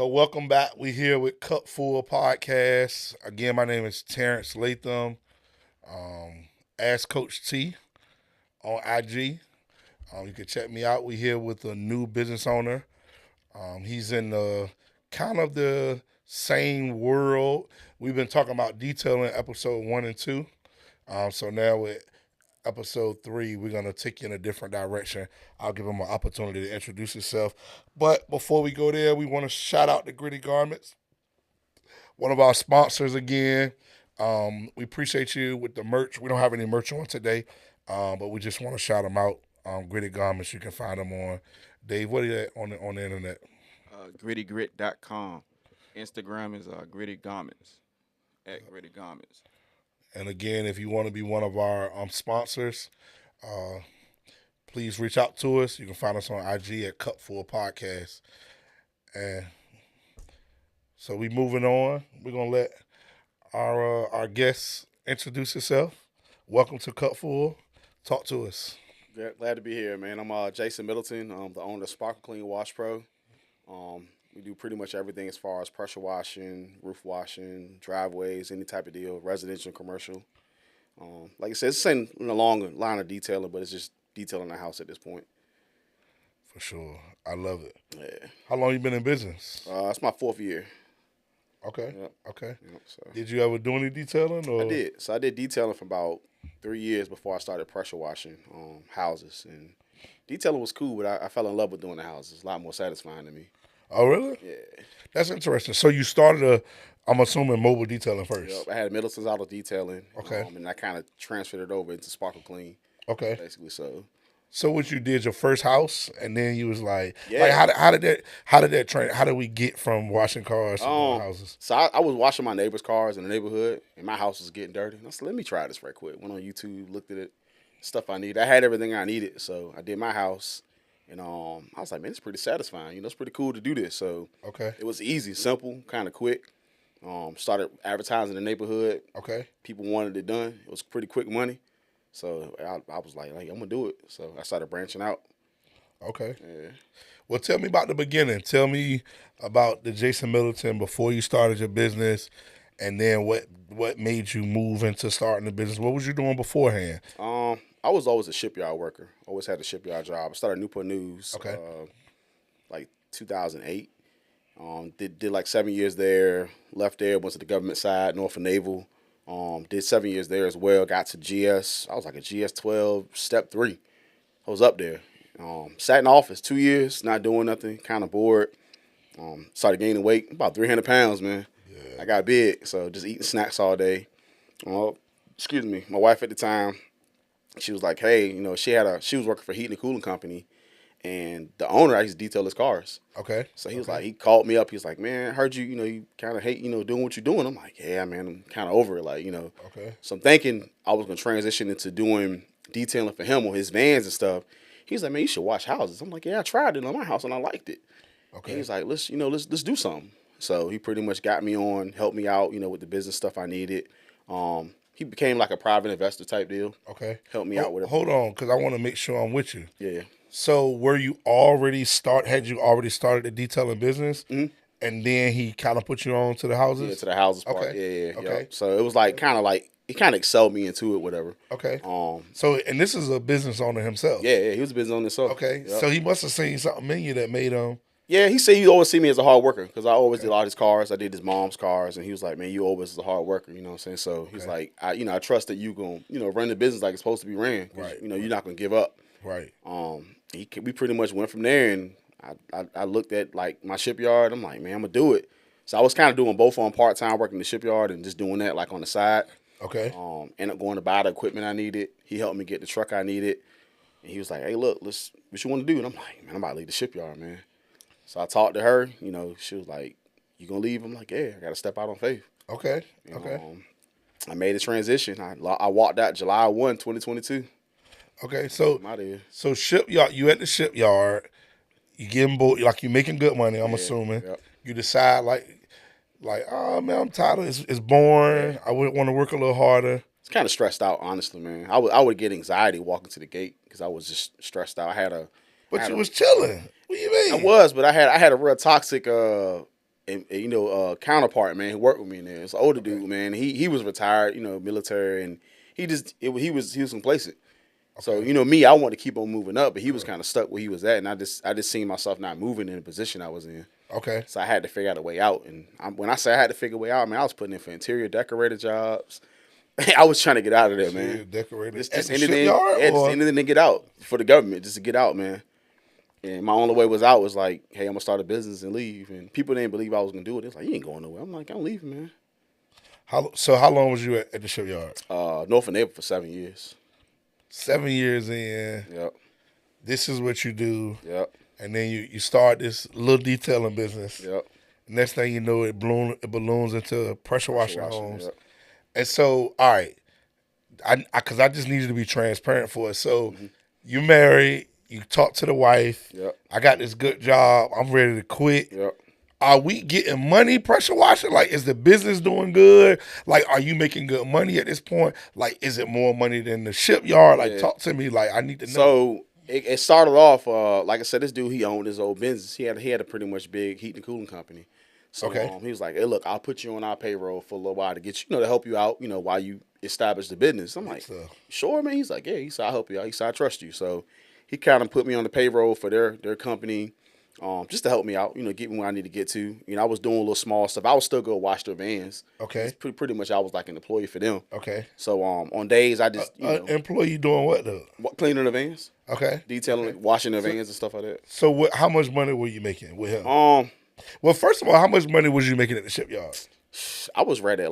So welcome back. We here with Cup Full Podcast. Again, my name is Terence Latham. Ask Coach T on IG. You can check me out. We here with a new business owner. He's in the kind of the same world. We've been talking about detailing episode 1 and 2. So now with episode 3, we're gonna take you in a different direction. I'll give him an opportunity to introduce himself. But before we go there, we want to shout out to Gritty Garments, one of our sponsors again. We appreciate you with the merch. We don't have any merch on today, but we just want to shout them out. Gritty Garments, you can find them on. Dave, what are you on the internet? GrittyGrit.com. Instagram is Gritty Garments, at Gritty Garments. And again, if you want to be one of our sponsors, please reach out to us. You can find us on IG at Cup Full Podcast. And so we moving on. We're gonna let our guest introduce himself. Welcome to Cup Full. Talk to us. Glad to be here, man. I'm Jason Middleton. I'm the owner of Sparkle Clean Wash Pro. We do pretty much everything as far as pressure washing, roof washing, driveways, any type of deal, residential, commercial. Like I said, it's in a long line of detailing, but it's just detailing the house at this point. For sure. I love it. Yeah. How long you been in business? It's my 4th year. Okay. Yep. Okay. Yep, so. Did you ever do any detailing? Or? I did. So I did detailing for about 3 years before I started pressure washing houses. And detailing was cool, but I fell in love with doing the houses. It's a lot more satisfying to me. Oh, really? Yeah. That's interesting. So you started I'm assuming mobile detailing first. Yep. I had Middleton's Auto Detailing. Okay. And I kind of transferred it over into Sparkle Clean. Okay. Basically, so. So what you did your first house, and then you was like, Yeah. like how did that train? How did we get from washing cars to doing houses? So I was washing my neighbor's cars in the neighborhood, and my house was getting dirty. And I said, let me try this right quick. Went on YouTube, looked at it, stuff I needed. I had everything I needed, so I did my house. And I was like, man, it's pretty satisfying. You know, it's pretty cool to do this. So Okay. it was easy, simple, kind of quick. Started advertising in the neighborhood. Okay. People wanted it done. It was pretty quick money. So I was like, I'm going to do it. So I started branching out. Okay. Yeah. Well, tell me about the beginning. Tell me about the Jason Middleton before you started your business, and then what made you move into starting the business. What was you doing beforehand? I was always a shipyard worker. Always had a shipyard job. I started Newport News. Okay. Like 2008. Did like 7 years there. Left there. Went to the government side, Norfolk Naval. Did 7 years there as well. Got to GS. I was like a GS 12, step 3. I was up there. Sat in the office 2 years, not doing nothing, kind of bored. Started gaining weight, about 300 pounds, man. Yeah. I got big, so just eating snacks all day. Excuse me. My wife at the time, she was like, hey, you know, she was working for a heating and cooling company, and the owner, I used to detail his cars. Okay. So he was like, he called me up. He was like, man, I heard you, you kind of hate, doing what you're doing. I'm like, yeah, man, I'm kind of over it, Okay. So I'm thinking I was going to transition into doing detailing for him on his vans and stuff. He's like, man, you should wash houses. I'm like, yeah, I tried it on my house and I liked it. Okay. And he's like, let's do something. So he pretty much got me on, helped me out, with the business stuff I needed. He became like a private investor type deal. Okay. Helped me out with it. Hold on, because I want to make sure I'm with you. Yeah. So had you already started the detailing business, and then he kind of put you on to the houses? Yeah, to the houses part. Okay. Yeah. Okay. Yep. So it was like he kind of excelled me into it, whatever. Okay. And this is a business owner himself. Yeah, he was a business owner himself. Okay. Yep. So he must have seen something in you that made him. Yeah, he said he always see me as a hard worker because I always did a lot of his cars. I did his mom's cars, and he was like, man, you always was a hard worker, you know what I'm saying? So he's like, I trust that you going to run the business like it's supposed to be ran. Right. You're not going to give up. Right. We pretty much went from there, and I looked at like my shipyard. I'm like, man, I'm going to do it. So I was kind of doing both on part-time, working the shipyard and just doing that like on the side. Okay. Ended up going to buy the equipment I needed. He helped me get the truck I needed. And he was like, hey, look, what you want to do? And I'm like, man, I'm about to leave the shipyard, man. So I talked to her, she was like, you gonna leave? I'm like, yeah, I gotta step out on faith. Okay. I made a transition. I walked out July 1, 2022. Okay, so I'm out of here. So shipyard, you at the shipyard, you getting bored, like you making good money, I'm assuming. Yep. You decide like, oh man, I'm tired of it. It's boring. I would want to work a little harder. It's kind of stressed out, honestly, man. I would get anxiety walking to the gate because I was just stressed out. But you was chilling. What do you mean? I was, but I had a real toxic counterpart, man, who worked with me in there. It's an older dude, man. He was retired, military, and he was complacent. So me, I wanted to keep on moving up, but he was kind of stuck where he was at, and I just seen myself not moving in the position I was in. Okay. So I had to figure out a way out, and when I say I had to figure a way out, man, I was putting in for interior decorator jobs. I was trying to get out of there, man. Decorator. Just At the anything, shipyard, just anything to get out for the government, just to get out, man. And my only way was out was like, hey, I'm gonna start a business and leave. And people didn't believe I was gonna do it. It's like, you ain't going nowhere. I'm like, I'm leaving, man. How long was you at the shipyard? North and Naval for 7 years. 7 years in. Yep. This is what you do. Yep. And then you start this little detailing business. Yep. Next thing you know, it balloons into pressure washing homes. Yep. And so, all right, because I just need you to be transparent for us. So, you married, you talk to the wife. Yep. I got this good job. I'm ready to quit. Yep. Are we getting money pressure washing? Like, is the business doing good? Like, are you making good money at this point? Like, is it more money than the shipyard? Like, talk to me. Like, I need to know. So it started off, like I said, this dude, he owned his old business. He had a pretty much big heat and cooling company. So he was like, hey, look, I'll put you on our payroll for a little while to get you, to help you out, while you establish the business. I'm like, sure, man. He's like, yeah. He said, I'll help you out. He said, I trust you. So he kind of put me on the payroll for their company, just to help me out, get me where I need to get to. I was doing a little small stuff. I would still go wash their vans. Okay. Pretty much I was like an employee for them. Okay. So on days I just, employee doing what though? Cleaning the vans. Okay. Detailing, washing the vans and stuff like that. So how much money were you making with him? Well, first of all, how much money was you making at the shipyard? I was right at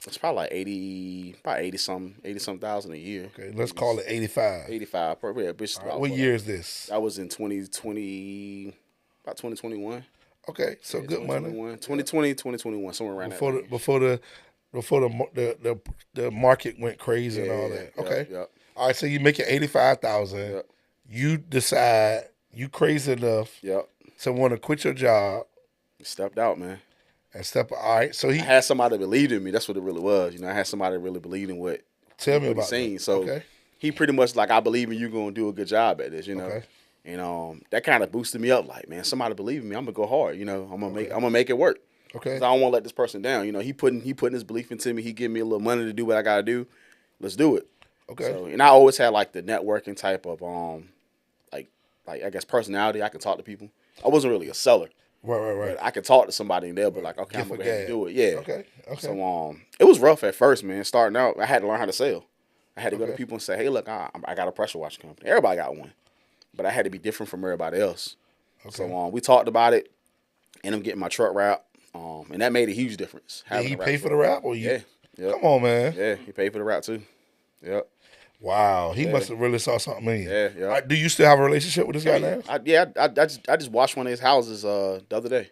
it's probably like 80 some thousand a year. Okay, let's call it 85. 85. Yeah, what year is this? I was in 2020, about 2021. Okay, so good money. 2020, 2021, somewhere around that. Before the market went crazy and all that. Okay. Yep. All right, so you make it 85,000. Yep. You decide you crazy enough. Yep. To want to quit your job. Stepped out, man. All right. So I had somebody that believed in me. That's what it really was. I had somebody that really believed in what. Tell me about that. So he pretty much like, I believe in you going to do a good job at this, Okay. And that kind of boosted me up. Like, man, somebody believe in me. I'm gonna go hard. I'm gonna make it work. Okay. 'Cause I don't want to let this person down. He putting his belief into me. He giving me a little money to do what I gotta do. Let's do it. Okay. So, and I always had like the networking type of like I guess personality. I could talk to people. I wasn't really a seller. Right. But I could talk to somebody and they'll be like, okay, I'm gonna go ahead and do it. Yeah. Okay. So it was rough at first, man. Starting out, I had to learn how to sell. I had to go to people and say, hey, look, I got a pressure washing company. Everybody got one, but I had to be different from everybody else. Okay. So we talked about it, and I'm getting my truck wrapped, and that made a huge difference. Did he pay for the wrap or you? Yeah. Yep. Come on, man. Yeah, he paid for the wrap too. Yep. Wow, he must have really saw something in you. Yeah. Do you still have a relationship with this guy now? I just washed one of his houses the other day.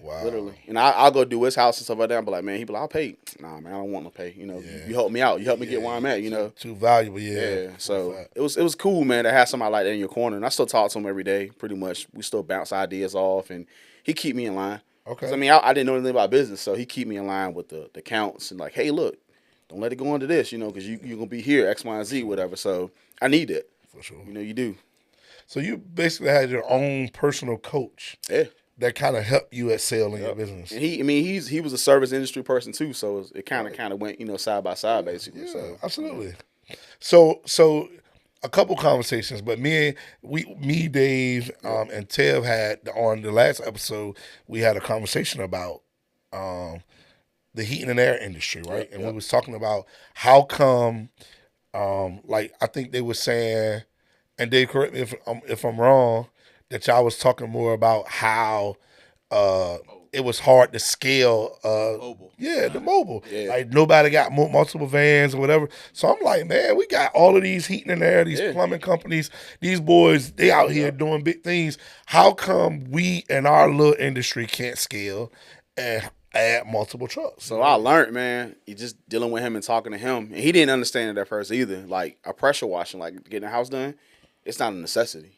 Wow. Literally. And I'll go do his house and stuff like that. But like, man, he be like, I'll pay. Nah, man, I don't want no pay. You help me out. You help me get where I'm at, Too valuable, Yeah. So it was cool, man, to have somebody like that in your corner. And I still talk to him every day, pretty much. We still bounce ideas off, and he keep me in line. Okay. I mean, I didn't know anything about business, so he keep me in line with the counts and like, hey, look, don't let it go into this, because you're going to be here, X, Y, and Z, whatever. So I need it. For sure. You do. So you basically had your own personal coach. Yeah. That kind of helped you at selling your business. And he was a service industry person too, so it kind of went side by side basically. Yeah, so absolutely. So a couple conversations, but me, Dave, and Tev had on the last episode we had a conversation about the heating and air industry, right? And we was talking about how come, like I think they were saying, and Dave, correct me if I'm wrong, that y'all was talking more about how it was hard to scale. Mobile. Yeah, the mobile. Yeah. Like nobody got multiple vans or whatever. So I'm like, man, we got all of these heating and air, these plumbing companies, these boys, they out here doing big things. How come we in our little industry can't scale and add multiple trucks? So I learned, man, just dealing with him and talking to him, and he didn't understand it at first either. Like a pressure washing, like getting the house done, it's not a necessity.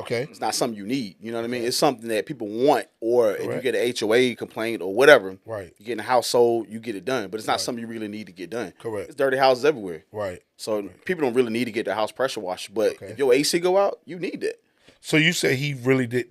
Okay. It's not something you need. You know what I mean? It's something that people want, or if you get an HOA complaint or whatever, right? You get in a household, you get it done. But it's not something you really need to get done. Correct. It's dirty houses everywhere. Right. So people don't really need to get the house pressure washed. But if your AC go out, you need it. So you say he really did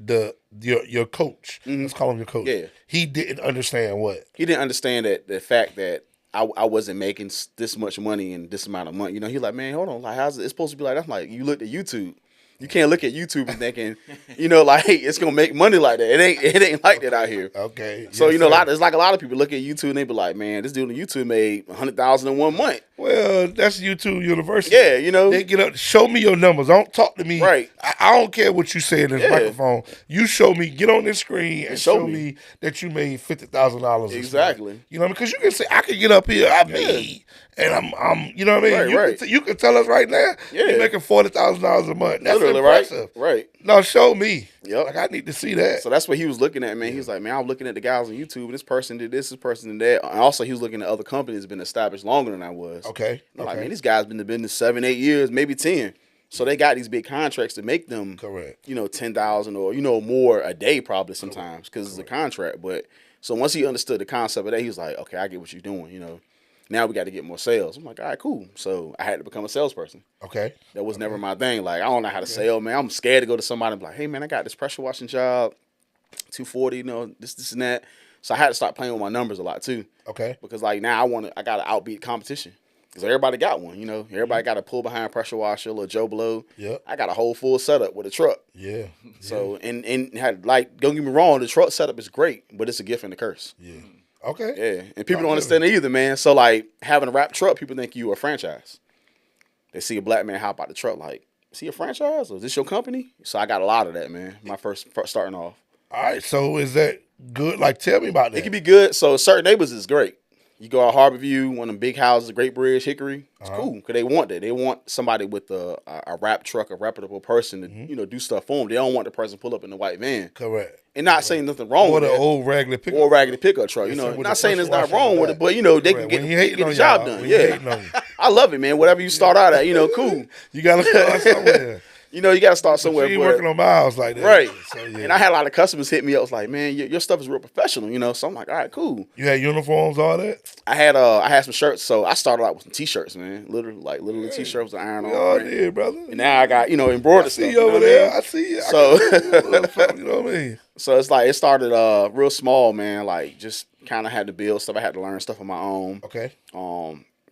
your coach. Let's call him your coach. Yeah. He didn't understand what. He didn't understand that the fact that I wasn't making this much money in this amount of money. You know, he's like, man, hold on, like how's it? It's supposed to be like that. I'm like, you looked at YouTube. You can't look at YouTube and thinking, you know, like it's gonna make money like that. It ain't like that out here. Okay. So Yes, you know, sir. there's like a lot of people look at YouTube and they be like, man, this dude on YouTube made $100,000 in 1 month. Well, that's YouTube University. Yeah, you know. They get up, show me your numbers. Don't talk to me. Right. I don't care what you say in this Yeah. microphone. You show me, get on this screen and show show me. me that you made $50,000. Exactly. You know, because you can say I can get up here, I made, and I'm, you know what I mean. Right, you right. you can tell us right now. Yeah. You're making $40,000 a month. That's Literally, impressive. right. No, show me. Yep. Like I need to see that. So that's what he was looking at, man. He was like, man, I'm looking at the guys on YouTube, and this person did this person did that. And also, he was looking at other companies that been established longer than I was. Okay. I'm like, man, these guys been in the business 7, 8 years, maybe 10. So they got these big contracts to make them, Correct. you know, 10,000 or more a day probably sometimes because it's a contract. But so once he understood the concept of that, he was like, okay, I get what you're doing. You know, now we got to get more sales. I'm like, all right, cool. So I had to become a salesperson. Okay. That was never my thing. Like I don't know how to sell, man. I'm scared to go to somebody and be like, hey, man, I got this pressure washing job, 240, you know, this and that. So I had to start playing with my numbers a lot too. Okay. Because like now I got to outbeat competition. Because everybody got one, you know. Everybody got a pull behind pressure washer, a little Joe Blow. Yep. I got a whole full setup with a truck. Yeah. So and had like, don't get me wrong, the truck setup is great, but it's a gift and a curse. Yeah. Okay. Yeah. And people don't understand it either, man. So like having a wrap truck, people think you a franchise. They see a black man hop out the truck like, is he a franchise or is this your company? So I got a lot of that, man. My first starting off. All right. So is that good? Like, tell me about that. It can be good. So certain neighbors is great. You go out Harborview, one of them big houses, Great Bridge, Hickory. It's cool because they want that. They want somebody with a wrap truck, a reputable person to you know do stuff for them. They don't want the person pull up in the white van. Correct. And not saying nothing wrong Or with the that. old raggedy pickup. Or raggedy pickup truck. You Yes, know, sir, with not the saying pressure there's not washer wrong and with that. it, but you know they can When he get hating the on job y'all, done. when he Yeah, hating on you. I love it, man. Whatever you start out at, you know, cool. You gotta start somewhere. You know, you got to start somewhere. She ain't but- working on miles like that. Right. So, yeah. And I had a lot of customers hit me up. Was like, man, your stuff is real professional, you know. So I'm like, all right, cool. You had uniforms, all that? I had some shirts. So I started out with some t-shirts, man. Literally t-shirts with iron We on. all Right? did, brother. And now I got, you know, embroidered I stuff. see you over know what I there. mean? I see you. So- I can do a little something, you know what I mean? So it's like it started real small, man. Like just kind of had to build stuff. I had to learn stuff on my own. Okay.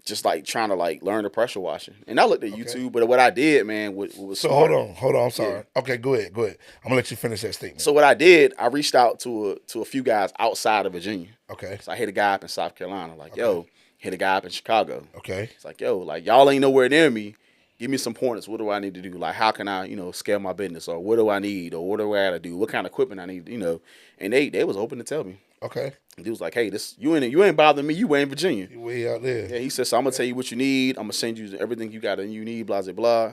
Just like trying to like learn the pressure washing. And I looked at YouTube, but what I did, man, was So smart. hold on. I'm sorry. Okay, go ahead. I'm gonna let you finish that statement. So what I did, I reached out to a few guys outside of Virginia. Okay. So I hit a guy up in South Carolina, like, yo, hit a guy up in Chicago. Okay. It's like, yo, like y'all ain't nowhere near me. Give me some pointers. What do I need to do? Like, how can I, you know, scale my business? Or what do I need? Or what do I gotta do? What kind of equipment I need? You know, and they was open to tell me. Okay. And he was like, hey, this you ain't bothering me. You way in Virginia. You way out there. Yeah, he said, so I'm gonna tell you what you need. I'm gonna send you everything you got and you need, blah blah blah.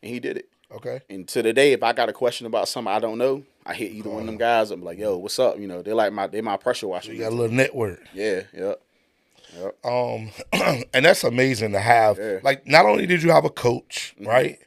And he did it. Okay. And to the day, if I got a question about something I don't know, I hit either one of them guys. I'm like, yo, what's up? You know, they my pressure washer. You got a little network. Yeah, yep. And that's amazing to have. Yeah. Like, not only did you have a coach, right?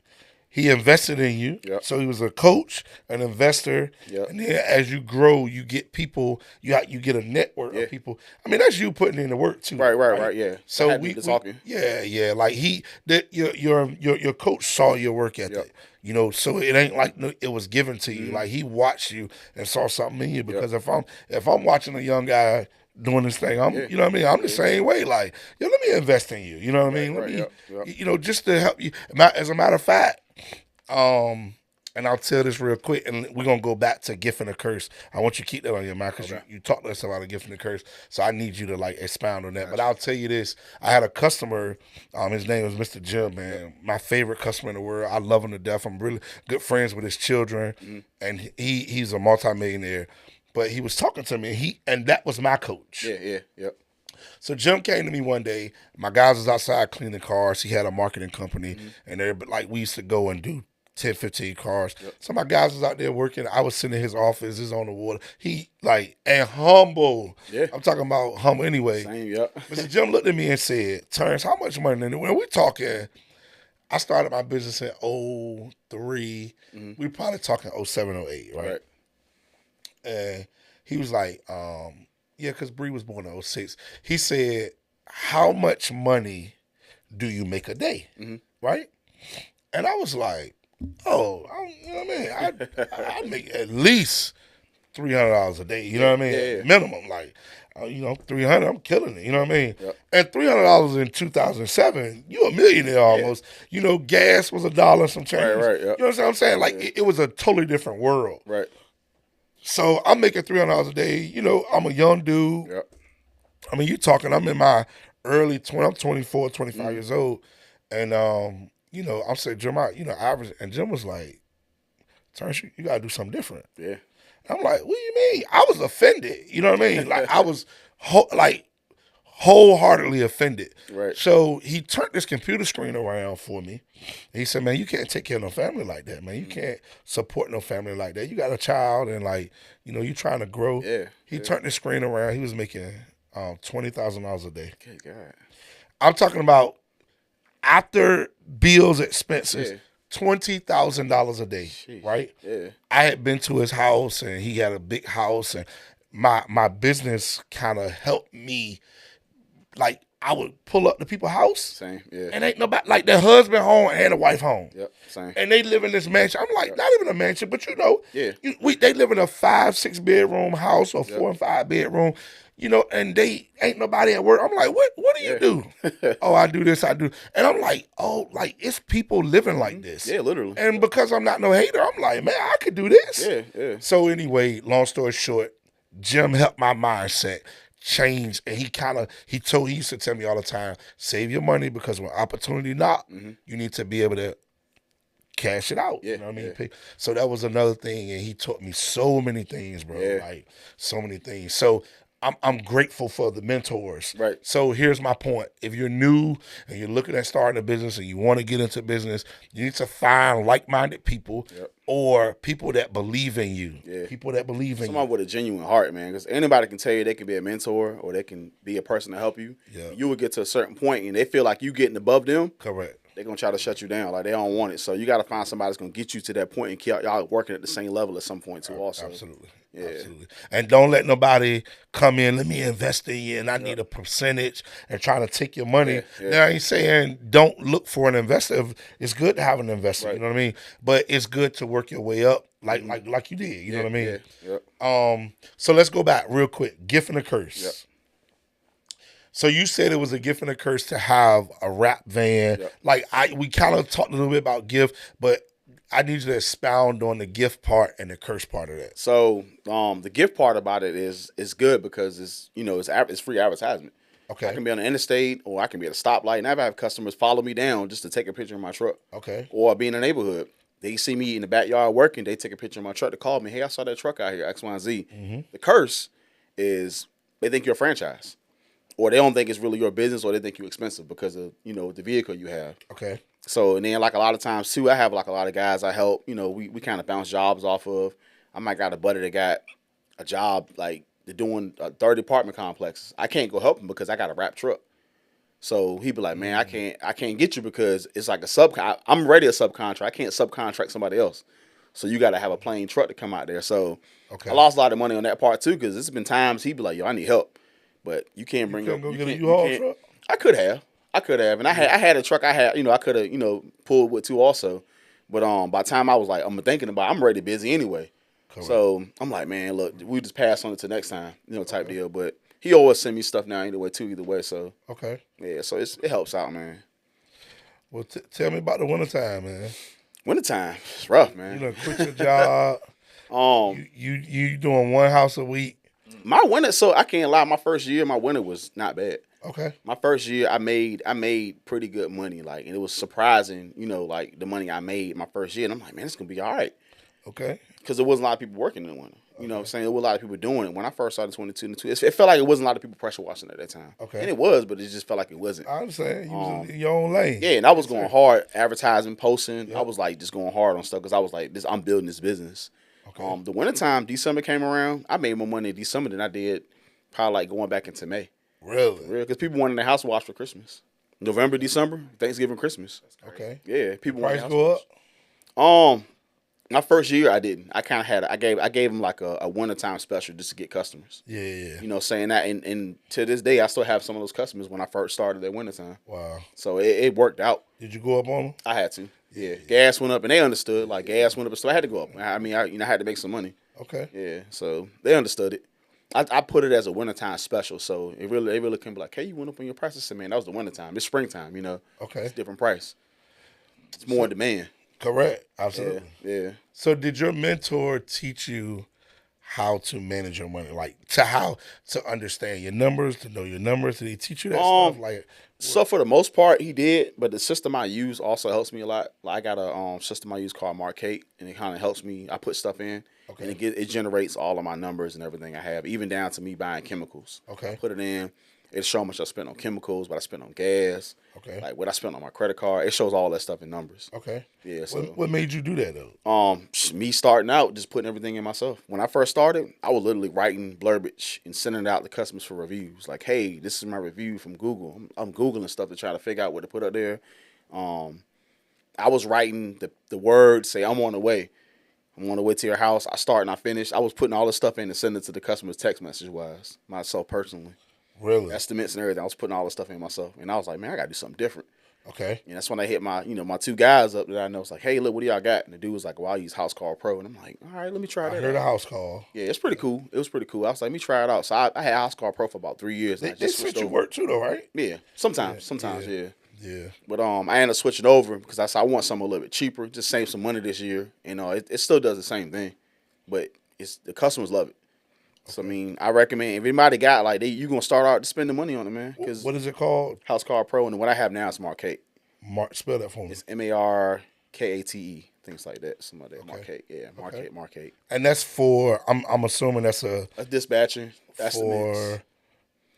He invested in you. Yep. So he was a coach, an investor. Yep. And then as you grow, you get people, you get a network of people. I mean, that's you putting in the work too. Right, yeah. So I had to do the talking. Yeah. Like your coach saw your work ethic. Yep. You know, so it ain't like it was given to you. Like he watched you and saw something in you. Because if I'm watching a young guy doing this thing, you know what I mean? I'm the same way. Like, yo, let me invest in you. You know what I mean? Let me, you know, just to help you. As a matter of fact, and I'll tell this real quick, and we're gonna go back to gift and a curse. I want you to keep that on your mind because you talked to us about a gift and a curse. So I need you to like expound on that. But I'll tell you this: I had a customer. His name was Mr. Jim, man. My favorite customer in the world. I love him to death. I'm really good friends with his children, and he's a multimillionaire. But he was talking to me, and that was my coach. Yep. So Jim came to me one day. My guys was outside cleaning cars. He had a marketing company, and we used to go and do 10, 15 cars. So my guys was out there working. I was sitting in his office. He's on the water. He and humble. Yeah. I'm talking about humble anyway. Same, yep. Mr. Jim looked at me and said, Terence, how much money? And when we talking, I started my business in 03. We probably talking 07, 08, right? And he was like, yeah, because Bree was born in 06. He said, how much money do you make a day? Right? And I was like, Oh, you know what I mean? I make at least $300 a day. You know what I mean? Yeah. Minimum, like, 300. I'm killing it. You know what I mean? Yep. And $300 in 2007, you a millionaire almost. You know, gas was $1 and some change. Right, yep. You know what I'm saying? Like, it was a totally different world. Right. So I'm making $300 a day. You know, I'm a young dude. Yep. I mean, you talking? I'm in my early 20. I'm 24, 25 years old, and I'm saying, Jim, average, and Jim was like, Terrence, you gotta do something different. Yeah. I'm like, what do you mean? I was offended. You know what I mean? Like I was wholeheartedly offended. Right. So he turned this computer screen around for me. And he said, man, you can't take care of no family like that, man. You can't support no family like that. You got a child and you trying to grow. Yeah. He turned the screen around. He was making $20,000 a day. Good God. I'm talking about after bills, expenses. Yeah. $20,000 a day, Sheesh. right? Yeah. I had been to his house and he had a big house and my business kind of helped me. Like I would pull up to people's house Same. Yeah. and ain't nobody like their husband home and the wife home. Yep. Same. And they live in this mansion. I'm like, not even a mansion, but Yeah. they live in a 5-6 bedroom house or 4 and 5 bedroom. And they ain't nobody at work. I'm like, what do you do? Oh, I do this, I do. And I'm like, oh, like it's people living like this. Yeah, literally. And because I'm not no hater, I'm like, man, I could do this. Yeah, yeah. So anyway, long story short, Jim helped my mindset change. And he used to tell me all the time, save your money because when opportunity knock, you need to be able to cash it out. Yeah, You know what I mean? So that was another thing. And he taught me so many things, bro. Yeah. Like so many things. So I'm grateful for the mentors. Right. So here's my point. If you're new and you're looking at starting a business and you want to get into business, you need to find like-minded people or people that believe in you. Yeah. People that believe in Somebody with a genuine heart, man. Because anybody can tell you they can be a mentor or they can be a person to help you. Yeah. You will get to a certain point and they feel like you getting above them. Correct. They're going to try to shut you down. Like, they don't want it. So you got to find somebody that's going to get you to that point and keep y'all working at the same level at some point, too, also. Absolutely. Yeah. Absolutely. And don't let nobody come in, let me invest in you, and I need a percentage and trying to take your money. Yeah. Now, I ain't saying don't look for an investor. It's good to have an investor, Right. you know what I mean? But it's good to work your way up like you did, you know what I mean? Yeah. Yep. So let's go back real quick. Gift and a curse. Yep. So you said it was a gift and a curse to have a rap van. Yep. Like we kind of talked a little bit about gift, but I need you to expound on the gift part and the curse part of that. So the gift part about it is good because it's free advertisement. Okay. I can be on the interstate or I can be at a stoplight and I have customers follow me down just to take a picture of my truck. Okay. Or be in the neighborhood. They see me in the backyard working. They take a picture of my truck to call me. Hey, I saw that truck out here, X, Y, and Z. Mm-hmm. The curse is they think you're a franchise. Or they don't think it's really your business or they think you're expensive because of, the vehicle you have. Okay. So, and then like a lot of times too, I have like a lot of guys I help, we kind of bounce jobs off of. I might got a buddy that got a job like they're doing 30 apartment complexes. I can't go help him because I got a wrap truck. So he'd be like, man, I can't get you because it's like I'm already a subcontract. I can't subcontract somebody else. So you got to have a plain truck to come out there. So I lost a lot of money on that part too because there's been times he'd be like, yo, I need help. But you can't bring up. Go get a U-Haul truck? I could have, and I had a truck. I could have, pulled with too also. But by the time I was like, I'm thinking about, I'm already busy anyway. Correct. So I'm like, man, look, we just pass on it to next time, type deal. But he always send me stuff now anyway too, either way. So okay, yeah, so it helps out, man. Well, tell me about the wintertime, man. Wintertime, it's rough, man. You quit your job. You doing one house a week. My winter, so I can't lie. My first year, my winter was not bad. Okay. My first year, I made pretty good money, and it was surprising, like the money I made my first year. And I'm like, man, it's gonna be all right. Okay. Because there wasn't a lot of people working in the winter. You know what I'm saying? There were a lot of people doing it. When I first started 22, it felt like it wasn't a lot of people pressure washing at that time. Okay. And it was, but it just felt like it wasn't. I understand. You was in your own lane. Yeah, and I was going hard, advertising, posting. Yep. I was just going hard on stuff because I was like, I'm building this business. Okay. The wintertime, December came around. I made more money in December than I did probably going back into May. Really? Because people wanted their house washed for Christmas. November, December, Thanksgiving, Christmas. Okay. Yeah, people wanted price go up. My first year I didn't. I kind of I gave them like a wintertime special just to get customers. Yeah. Saying that, and to this day I still have some of those customers when I first started at wintertime. Wow. So it worked out. Did you go up on them? I had to. Yeah, gas went up, and they understood. Like gas went up, so I had to go up. I mean, I had to make some money. Okay. Yeah, so they understood it. I put it as a wintertime special, so they really can be like, hey, you went up on your price. I said, man, that was the wintertime. It's springtime, Okay. It's a different price. It's more in demand. Correct. Yeah, Absolutely. yeah. So did your mentor teach you how to manage your money? Like how to understand your numbers, to know your numbers? Did he teach you that stuff? Like So for the most part, he did, but the system I use also helps me a lot. Like, I got a system I use called Marquate, and it kind of helps me. I put stuff in, and it generates all of my numbers and everything I have, even down to me buying chemicals. Okay. I put it in. It shows how much I spent on chemicals, what I spent on gas, like what I spent on my credit card. It shows all that stuff in numbers. Okay. Yeah. So What made you do that though? me starting out, just putting everything in myself. When I first started, I was literally writing blurbage and sending it out to customers for reviews. Like, hey, this is my review from Google. I'm Googling stuff to try to figure out what to put up there. I was writing the words, say, I'm on the way. I'm on the way to your house. I start and I finish. I was putting all this stuff in and sending it to the customers text message wise, myself personally. Really? Estimates and everything. I was putting all this stuff in myself. And I was like, man, I got to do something different. Okay. And that's when I hit my, my two guys up that I know. It's like, hey, look, what do y'all got? And the dude was like, well, I use House Call Pro. And I'm like, all right, let me try I that heard out. a house call. Yeah, it's pretty cool. It was pretty cool. I was like, let me try it out. So I had House Call Pro for about 3 years. And They sent you work too though, right? Yeah, sometimes, yeah. Yeah. But I ended up switching over because I said I want something a little bit cheaper, just save some money this year. And it still does the same thing, but the customers love it. So I mean, I recommend if anybody got like you gonna start out spending money on it, man. Because What is it called? House Call Pro, and what I have now is Marquate. Spell that for me. It's Markate, things like that. Some of that Marquate, yeah, Okay. Marquate. And that's for I'm assuming that's a dispatcher. That's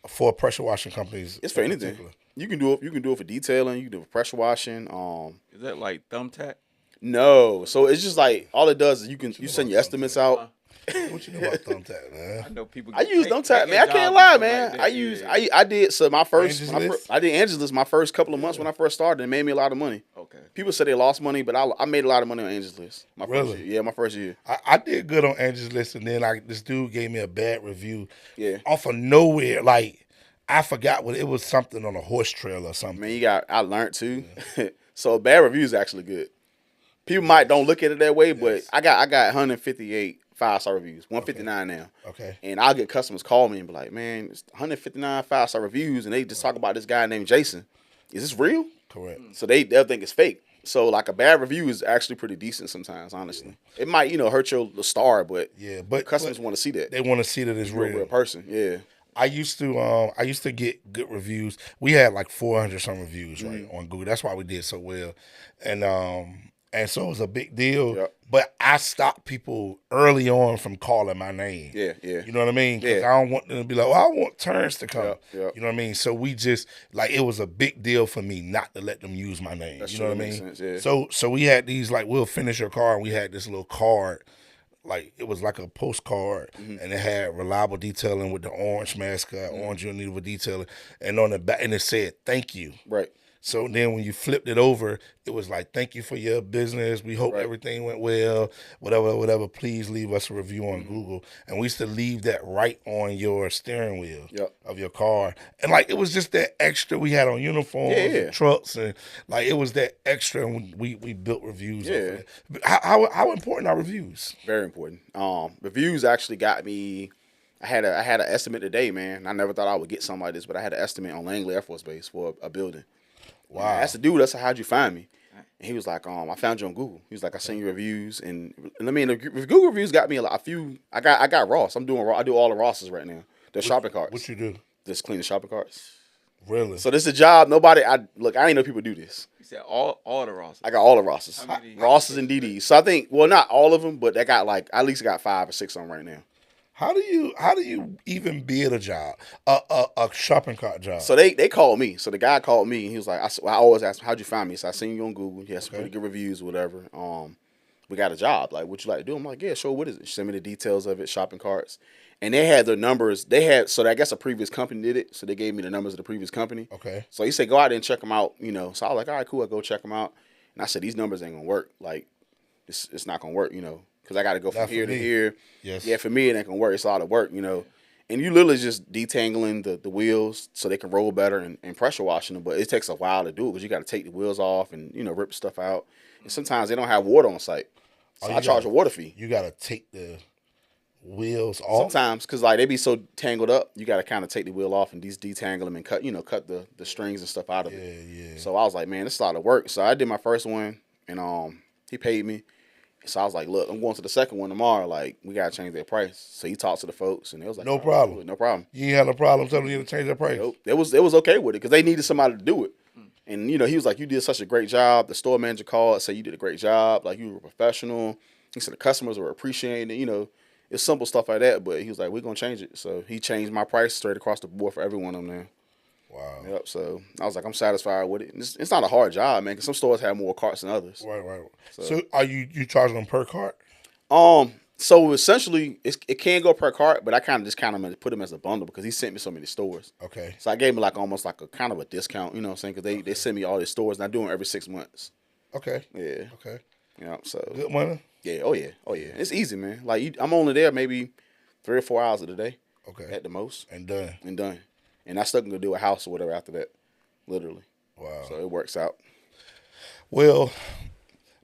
for pressure washing companies. It's for anything. Particular. You can do it. You can do it for detailing. You can do it for pressure washing. Is that like thumbtack? No. So it's just like all it does is you send your estimates out. What you know about thumbtack, man? I know people. I use thumbtack, man. I can't lie, man. I did my first. Angeles? I did Angeles my first couple of months when I first started. It made me a lot of money. Okay. People say they lost money, but I made a lot of money on Angeles. My Really? first year. Yeah, my first year. I did good on Angeles, and then this dude gave me a bad review. Yeah. Off of nowhere, like I forgot what it was, something on a horse trail or something. Man, I learned too. Yeah. So bad reviews actually good. People might don't look at it that way, but I got 158 5-star reviews, 159 now. Okay. And I'll get customers call me and be like, man, it's 159 5-star reviews, and they just talk about this guy named Jason. Is this real? Correct. So they'll think it's fake. So like a bad review is actually pretty decent sometimes, honestly. Yeah. It might, hurt your star, but customers want to see that. They want to see that it's real person. Yeah. I used to get good reviews. We had like 400 some reviews right on Google. That's why we did so well, and so it was a big deal. Yep. But I stopped people early on from calling my name. Yeah, yeah. You know what I mean? Because Yeah. I don't want them to be like, "Oh, I want Terrence to come." Yep. You know what I mean? So we just it was a big deal for me not to let them use my name. That's you know true. what I That mean? makes sense, yeah. So we had these we'll finish your car, and we had this little card. Like it was like a postcard, and it had reliable detailing with the orange mascot, orange unilever detailing, and on the back, and it said "Thank you." Right. So then when you flipped it over, it was like, "Thank you for your business. We hope everything went well. Whatever. Please leave us a review on Google." And we used to leave that right on your steering wheel of your car. And it was just that extra we had on uniforms and trucks, and it was that extra. And we built reviews. Yeah. But how important are reviews? Very important. Reviews actually got me. I had an estimate today, man. I never thought I would get something like this, but I had an estimate on Langley Air Force Base for a building. Wow. I asked the dude, I said, how'd you find me? And he was like, I found you on Google. He was like, I seen your reviews. And I mean, the Google reviews got me a few. I got Ross. I do all the Rosses right now. The shopping carts. What you do? Just clean the shopping carts. Really? So this is a job. I didn't know people do this. You said all the Rosses. I got all the Rosses. How many? Rosses and DDs. So I think, well, not all of them, but I got at least 5 or 6 on right now. How do you even bid a job, a shopping cart job? So they called me. So the guy called me. And he was like, I always ask him, how'd you find me? So I seen you on Google. He had some pretty good reviews, or whatever. We got a job. Like, what you like to do? I'm like, yeah, sure. What is it? She sent me the details of it, shopping carts. And they had the numbers. So I guess a previous company did it. So they gave me the numbers of the previous company. Okay. So he said, go out there and check them out. So I was like, all right, cool. I go check them out. And I said, these numbers ain't gonna work. Like, it's not gonna work. Because I got to go from here to here. Yes. Yeah, for me it ain't gonna work. It's a lot of work. And you literally just detangling the wheels so they can roll better and pressure washing them. But it takes a while to do it because you got to take the wheels off and rip stuff out. And sometimes they don't have water on site, so I charge a water fee. You gotta take the wheels off. Sometimes because like they be so tangled up, you got to kind of take the wheel off and detangle them and cut the strings and stuff out of it. Yeah. So I was like, man, this is a lot of work. So I did my first one and he paid me. So I was like, look, I'm going to the second one tomorrow. Like, we got to change their price. So he talked to the folks, and they was like, no problem. No problem. You ain't had no problem telling you to change their price? Nope. It was okay with it because they needed somebody to do it. And, he was like, you did such a great job. The store manager called, said you did a great job. Like, you were a professional. He said the customers were appreciating it. It's simple stuff like that. But he was like, we're going to change it. So he changed my price straight across the board for every one of them now. Wow. Yep. So I was like, I'm satisfied with it. It's not a hard job, man, because some stores have more carts than others. Right. So are you charging them per cart? So essentially, it can go per cart, but I kind of put him as a bundle because he sent me so many stores. Okay. So I gave him like almost like a kind of a discount, you know what I'm saying? Because they send me all these stores, and I do them every 6 months. Okay. Yeah. Okay. So Good money? Yeah. Oh yeah. It's easy, man. Like I'm only there maybe 3 or 4 hours of the day. Okay. At the most. And done. And I still can go do a house or whatever after that. Literally. Wow. So it works out. Well,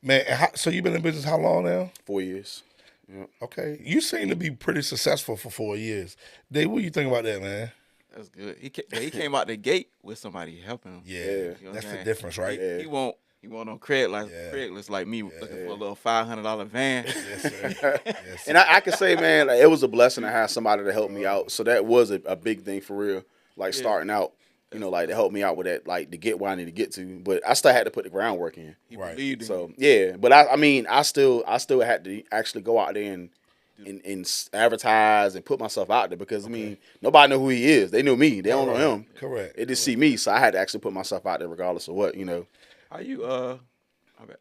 man, so you've been in business how long now? 4 years. Yeah. Okay. You seem to be pretty successful for 4 years. Dave, what do you think about that, man? That's good. He came out the gate with somebody helping him. Yeah. You know That's what I'm the difference, right? Yeah. He won't on Craigslist like me looking for a little $500 van. Yes, sir. Yes, sir. And I can say, man, like, it was a blessing to have somebody to help me out. So that was a big thing for real. Like starting out, like to help me out with that, like to get where I need to get to. But I still had to put the groundwork in. He Right. believed in So you. yeah, but I still had to actually go out there and advertise and put myself out there because I mean nobody know who he is. They knew me. They don't know him. Correct. They just see me. So I had to actually put myself out there regardless of what. How you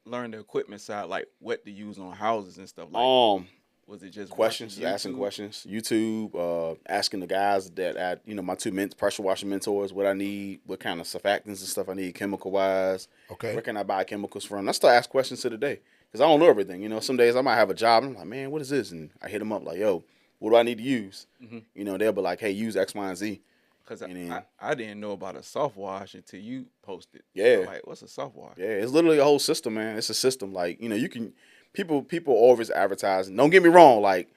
learn the equipment side, like what to use on houses and stuff like was it just Questions, watching asking YouTube? questions, YouTube, asking the guys that my two pressure washing mentors what I need, what kind of surfactants and stuff I need, chemical wise. Okay. Where can I buy chemicals from? I still ask questions to the day because I don't know everything. Some days I might have a job and I'm like, man, what is this? And I hit them up like, yo, what do I need to use? They'll be like, hey, use X, Y, and Z. Because I didn't know about a soft wash until you posted. Yeah. I'm like, what's a soft wash? Yeah, it's literally a whole system, man. It's a system. Like, you can people always advertise. Don't get me wrong, like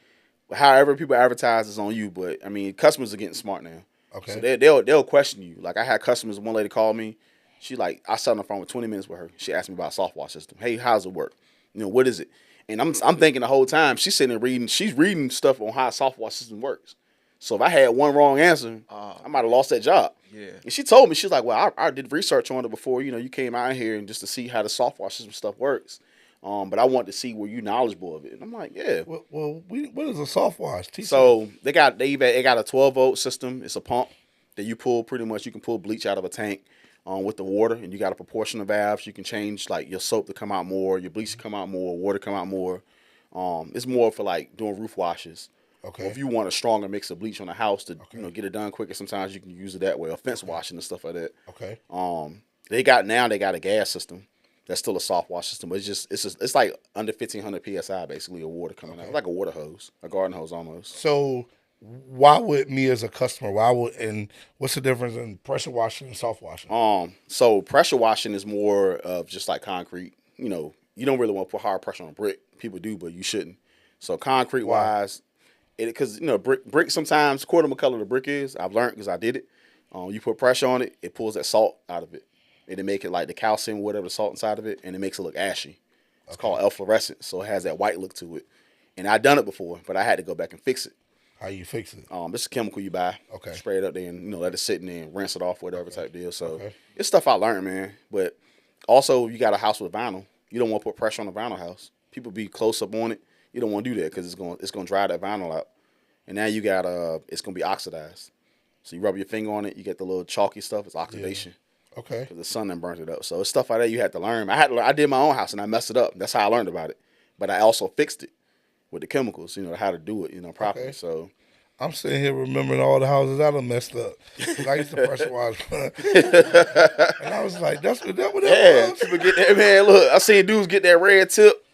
however people advertise is on you, but I mean customers are getting smart now. Okay. So they'll question you. Like I had customers, one lady called me. She like I sat on the phone for 20 minutes with her. She asked me about a soft wash system. Hey, how's it work? What is it? And I'm thinking the whole time she's sitting there reading. She's reading stuff on how a soft wash system works. So if I had one wrong answer, I might have lost that job. Yeah. And she told me, she was like, well, I did research on it before, you came out here and just to see how the soft wash system stuff works. But I wanted to see were you knowledgeable of it. And I'm like, yeah. Well, what is a soft wash? So they got a 12-volt system. It's a pump that you pull pretty much. You can pull bleach out of a tank with the water, and you got a proportion of valves. You can change like your soap to come out more, your bleach to come out more, water come out more. It's more for like doing roof washes. Okay. Or if you want a stronger mix of bleach on the house to get it done quicker, sometimes you can use it that way. Or fence washing and stuff like that. Okay. They got a gas system. That's still a soft wash system, but it's like under 1,500 psi basically of water coming out. It's like a water hose, a garden hose almost. So why would me as a customer? And what's the difference in pressure washing and soft washing? So pressure washing is more of just like concrete. You don't really want to put hard pressure on brick. People do, but you shouldn't. So concrete wise, because brick sometimes quarter of the color the brick is. I've learned because I did it. You put pressure on it, it pulls that salt out of it. And it make it like the calcium, whatever, the salt inside of it, and it makes it look ashy. It's called efflorescent, so it has that white look to it. And I done it before, but I had to go back and fix it. How you fix it? It's a chemical you buy. Okay. Spray it up there and let it sit in there and rinse it off, whatever type deal. So it's stuff I learned, man. But also, you got a house with vinyl. You don't want to put pressure on the vinyl house. People be close up on it. You don't want to do that because it's gonna dry that vinyl out. And now you got it's gonna be oxidized. So you rub your finger on it, you get the little chalky stuff. It's oxidation. Yeah. Okay. Because the sun done burnt it up. So it's stuff like that you had to learn. I did my own house and I messed it up. That's how I learned about it. But I also fixed it with the chemicals, how to do it, properly. Okay. So I'm sitting here remembering all the houses I done messed up. I used to pressure wash. And I was like, that's what that was? people get that, man. Look, I seen dudes get that red tip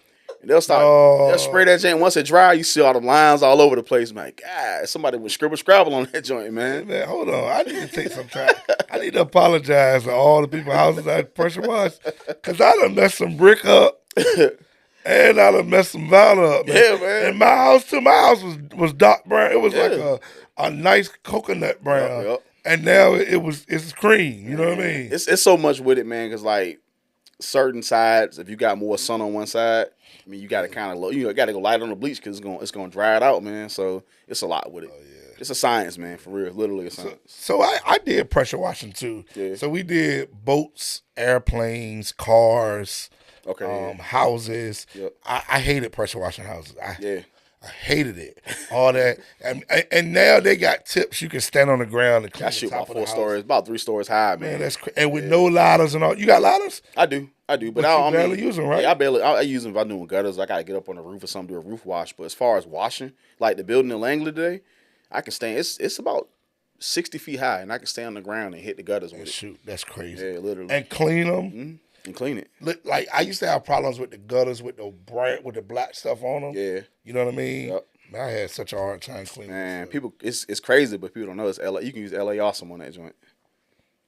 They'll spray that joint. Once it dry, you see all the lines all over the place. Man, God, somebody would scrabble on that joint, man. Hey, man, hold on. I need to take some time. I need to apologize to all the people's houses I pressure wash, because I done messed some brick up. And I done messed some vinyl up, man. Yeah, man. And my house, too. My house was dark brown. It was like a nice coconut brown. Yep. And now it's cream. You know what I mean? It's so much with it, man, because, like, certain sides, if you got more sun on one side, I mean, you got to kind of got to go light on the bleach because it's gonna dry it out, man. So it's a lot with it. It's a science, man, for real. Literally a science. So I did pressure washing too. Yeah. So we did boats, airplanes, cars, houses. Yep. I hated pressure washing houses. I hated it. All that. And now they got tips. You can stand on the ground and clean That the shit top about of 4 the stories, house. about 3 stories high, man. Man, that's and with no ladders and all. You got ladders? I do, but you barely use them, right? Yeah, I use them if I'm doing gutters. I gotta get up on the roof or something, do a roof wash. But as far as washing, like the building in Langley today, I can stand. It's about 60 feet high, and I can stand on the ground and hit the gutters with it. Shoot, that's crazy. Yeah, literally. And clean them. Mm-hmm. And clean it. Like I used to have problems with the gutters with the black stuff on them. Yeah. You know what I mean? Yep. Man, I had such a hard time cleaning. Man, people, it's crazy, but people don't know it's LA. You can use LA Awesome on that joint.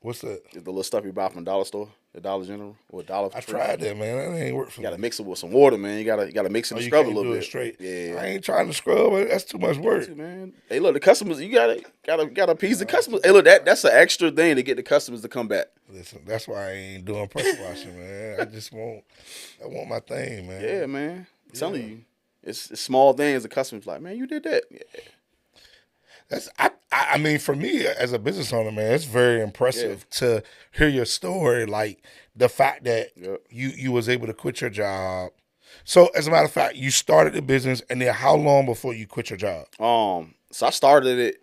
What's that? It's the little stuff you buy from the dollar store, the Dollar General, or Dollar Tree. I tried that, man. That ain't work for me. You gotta mix it with some water, man. You gotta mix it and scrub it a little bit. Straight. Yeah. I ain't trying to scrub. That's too much work. Man. Hey, look, the customers, you gotta appease the customers. Hey, look, that's an extra thing to get the customers to come back. Listen, that's why I ain't doing pressure washing, man. I want my thing, man. Yeah, man. I'm telling you, it's small things. The customers like, man, you did that. Yeah. I mean, for me as a business owner, man, it's very impressive to hear your story. Like the fact that you was able to quit your job. So as a matter of fact, you started the business, and then how long before you quit your job? So I started it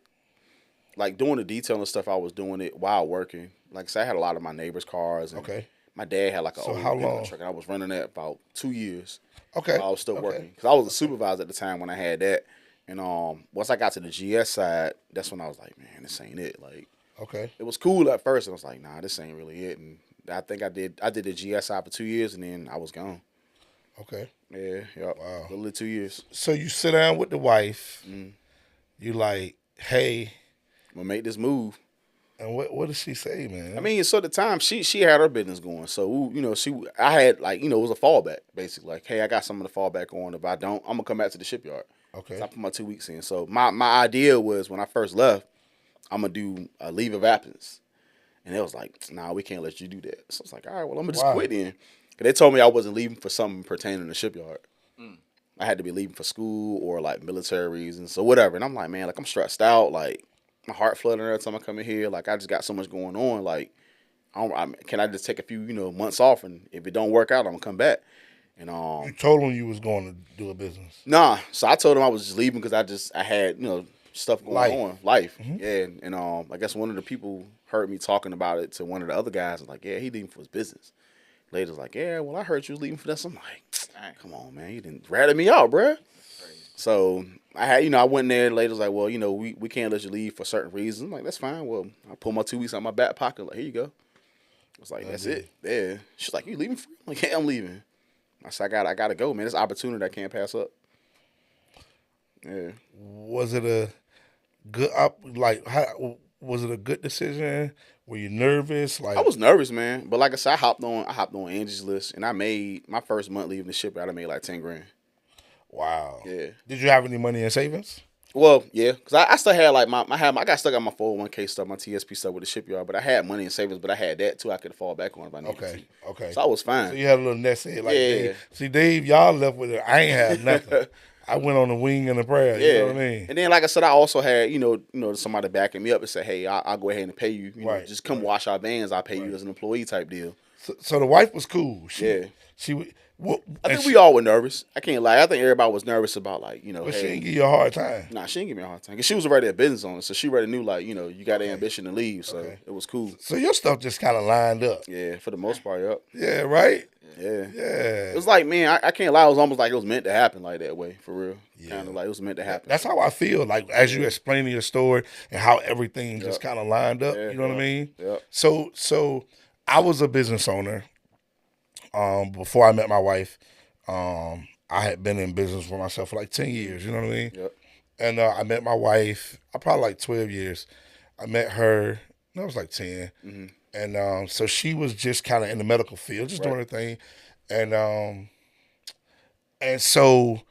like doing the detailing stuff. I was doing it while working. Like I said, I had a lot of my neighbors' cars. And my dad had like a old pickup truck, and I was running that about 2 years. Okay. While I was still working because I was a supervisor at the time when I had that. And once I got to the GS side, that's when I was like, man, this ain't it. Like, it was cool at first, and I was like, nah, this ain't really it. And I think I did the GS side for 2 years, and then I was gone. Okay. Yeah. Wow. Literally 2 years. So you sit down with the wife. You like, hey, I'm gonna make this move. And what does she say, man? I mean, so at the time she had her business going, so I had like it was a fallback basically. Like, hey, I got something to fall back on. If I don't, I'm gonna come back to the shipyard. Okay. So I put my 2 weeks in. So my idea was when I first left, I'm gonna do a leave of absence, and it was like, nah, we can't let you do that. So I was like, all right, well, I'm gonna just quit then. Cause they told me I wasn't leaving for something pertaining to the shipyard. I had to be leaving for school or like military reasons, so whatever. And I'm like, man, like I'm stressed out, like. My heart fluttering every time I come in here. Like, I just got so much going on. Like, can I just take a few, months off, and if it don't work out, I'm gonna come back. And you told him you was going to do a business. Nah, so I told him I was just leaving because I had stuff going on, life. Yeah, and I guess one of the people heard me talking about it to one of the other guys. And like, yeah, he leaving for his business. Later's like, yeah, well, I heard you was leaving for this. I'm like, come on, man, you didn't ratted me out, bruh. So I had, I went in there. Later was like, well, we can't let you leave for certain reasons. I'm like, that's fine. Well, I pulled my 2 weeks out of my back pocket. Like, here you go. I was like, that's it. Yeah. She's like, you leaving? I'm like, yeah, I'm leaving. I said, I gotta go, man. It's an opportunity I can't pass up. Yeah. Was it a good was it a good decision? Were you nervous? Like, I was nervous, man. But like I said, I hopped on Angie's list, and I made my first month leaving the shipyard. I made like $10,000. Wow. Yeah. Did you have any money in savings? Well, yeah, because I still had like I got stuck on my 401k stuff, my TSP stuff with the shipyard, but I had money in savings, but I had that too. I could fall back on if I needed to. Okay. So I was fine. So you had a little nest egg, like Dave. See, Dave, y'all left with it. I ain't had nothing. I went on the wing and the prayer. Yeah. You know what I mean? And then, like I said, I also had somebody backing me up and say, hey, I'll go ahead and pay you. Just come wash our vans. I'll pay you as an employee type deal. So the wife was cool. Yeah. I think we all were nervous. I can't lie. I think everybody was nervous about But hey, she didn't give you a hard time. Nah, she didn't give me a hard time. Cause she was already a business owner, so she already knew you got the ambition to leave. So it was cool. So your stuff just kind of lined up. Yeah, for the most part, yep. Yeah, right? Yeah. Yeah. It was like, man, I can't lie. It was almost like it was meant to happen like that way, for real. Yeah. Kind of like it was meant to happen. That's how I feel. Like, as you explaining your story and how everything just kind of lined up. You know what I mean? Yeah. So I was a business owner before I met my wife. I had been in business for myself for like 10 years. You know what I mean? Yep. And I met my wife. I probably like 12 years. I met her. No, it was like 10. Mm-hmm. And so she was just kind of in the medical field, just doing her thing. And so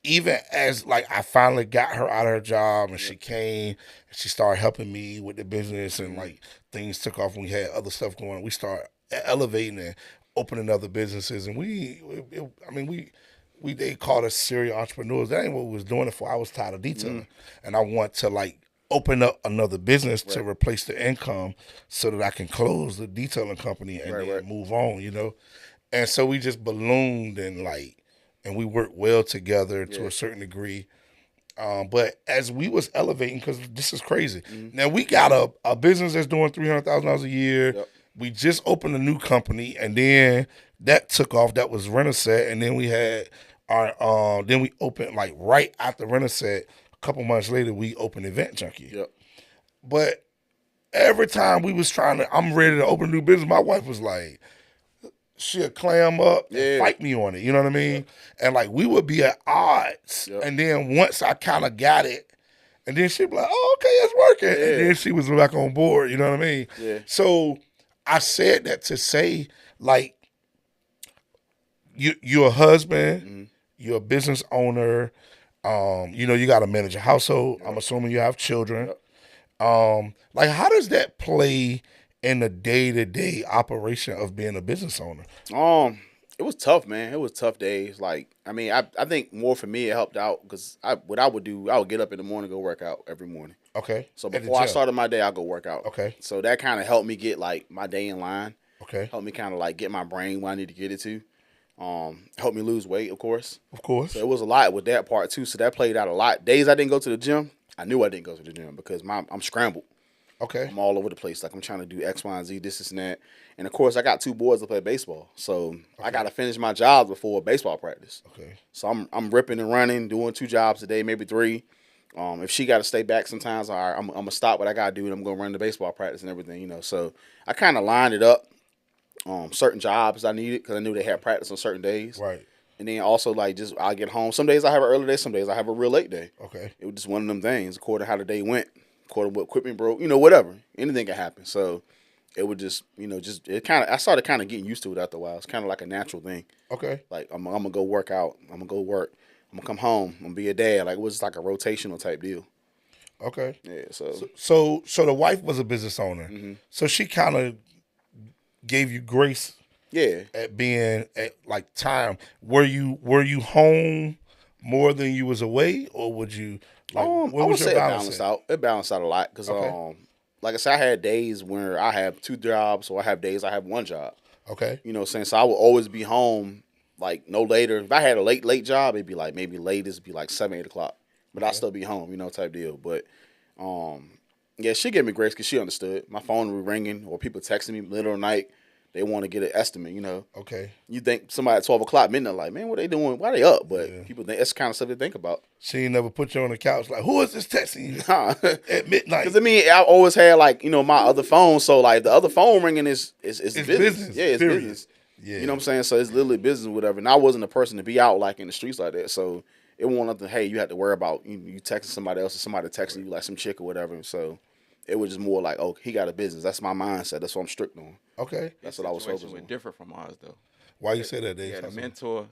even as like I finally got her out of her job and she came and she started helping me with the business and like things took off and we had other stuff going on. We started elevating and opening other businesses and they called us serial entrepreneurs. That ain't what we was doing it for. I was tired of detailing and I want to like open up another business to replace the income so that I can close the detailing company and then move on, you know. And so we just ballooned and we worked well together to a certain degree. But as we was elevating, because this is crazy. Now we got a business that's doing $300,000 a year. Yep. We just opened a new company, and then that took off. That was Rent-A-Set, and then we had our then we opened like right after Rent-A-Set. A couple months later, we opened Event Junkie. Yep. But every time we was I'm ready to open a new business, my wife was like, she'll clam up and fight me on it. You know what I mean? And like we would be at odds. And then once I kind of got it, and then she'd be like, "Oh, okay, it's working." And then she was back on board. You know what I mean? Yeah. So I said that to say, like, you're a husband, you're a business owner. You know, you got to manage a household. I'm assuming you have children. Like, how does that play in the day-to-day operation of being a business owner? It was tough, man. It was tough days. Like, I mean, I think more for me it helped out because what I would do, I would get up in the morning, go work out every morning. Okay. So before I started my day, I'd go work out. Okay. So that kind of helped me get like my day in line. Okay. Helped me kind of like get my brain where I need to get it to. Helped me lose weight, of course. Of course. So it was a lot with that part too. So that played out a lot. Days I didn't go to the gym, I knew I didn't go to the gym because I'm scrambled. Okay. I'm all over the place. Like I'm trying to do X, Y, and Z, this and that. And of course, I got 2 boys to play baseball, so I got to finish my jobs before baseball practice. Okay. So I'm ripping and running, doing 2 jobs a day, maybe 3. If she got to stay back sometimes, all right, I'm gonna stop what I gotta do and I'm gonna run the baseball practice and everything, you know. So I kind of lined it up. Certain jobs I needed because I knew they had practice on certain days. Right. And then also like just I get home. Some days I have an early day, some days I have a real late day. Okay. It was just one of them things, according to how the day went, according to what equipment broke, you know, whatever. Anything can happen. So it would just, you know, I started kind of getting used to it after a while. It's kind of like a natural thing. Okay. Like I'm gonna go work out. I'm gonna go work. I'm gonna come home. I'm gonna be a dad. Like it was like a rotational type deal. Okay. Yeah. So the wife was a business owner. So she kind of gave you grace. Yeah. At being at like time. Were you home more than you was away, or would you? Like, I would say it balanced out. It balanced out a lot because like I said, I had days where I have 2 jobs, or I have days I have 1 job. Okay. You know what I'm saying? So I would always be home like no later. If I had a late job, it'd be like maybe latest be like 7, 8 o'clock. But I'd still be home, you know, type deal. But yeah, she gave me grace because she understood. My phone would be ringing or people texting me middle of the night. They want to get an estimate, you know. Okay. You think somebody at 12 o'clock midnight, like, man, what they doing? Why they up? But people think that's the kind of stuff they think about. She ain't never put you on the couch like, who is this texting you at midnight? Because I mean, I always had like, you know, my other phone. So like the other phone ringing is business. Yeah, it's period. business. Yeah. You know what I'm saying? So it's literally business, whatever. And I wasn't a person to be out like in the streets like that. So it wasn't nothing. Hey, you had to worry about you texting somebody else or somebody texting you like some chick or whatever. So it was just more like, oh, he got a business. That's my mindset. That's what I'm strict on. Okay. That's what I was focused on. Different from ours though. Why you say that, Dave? He had a mentor,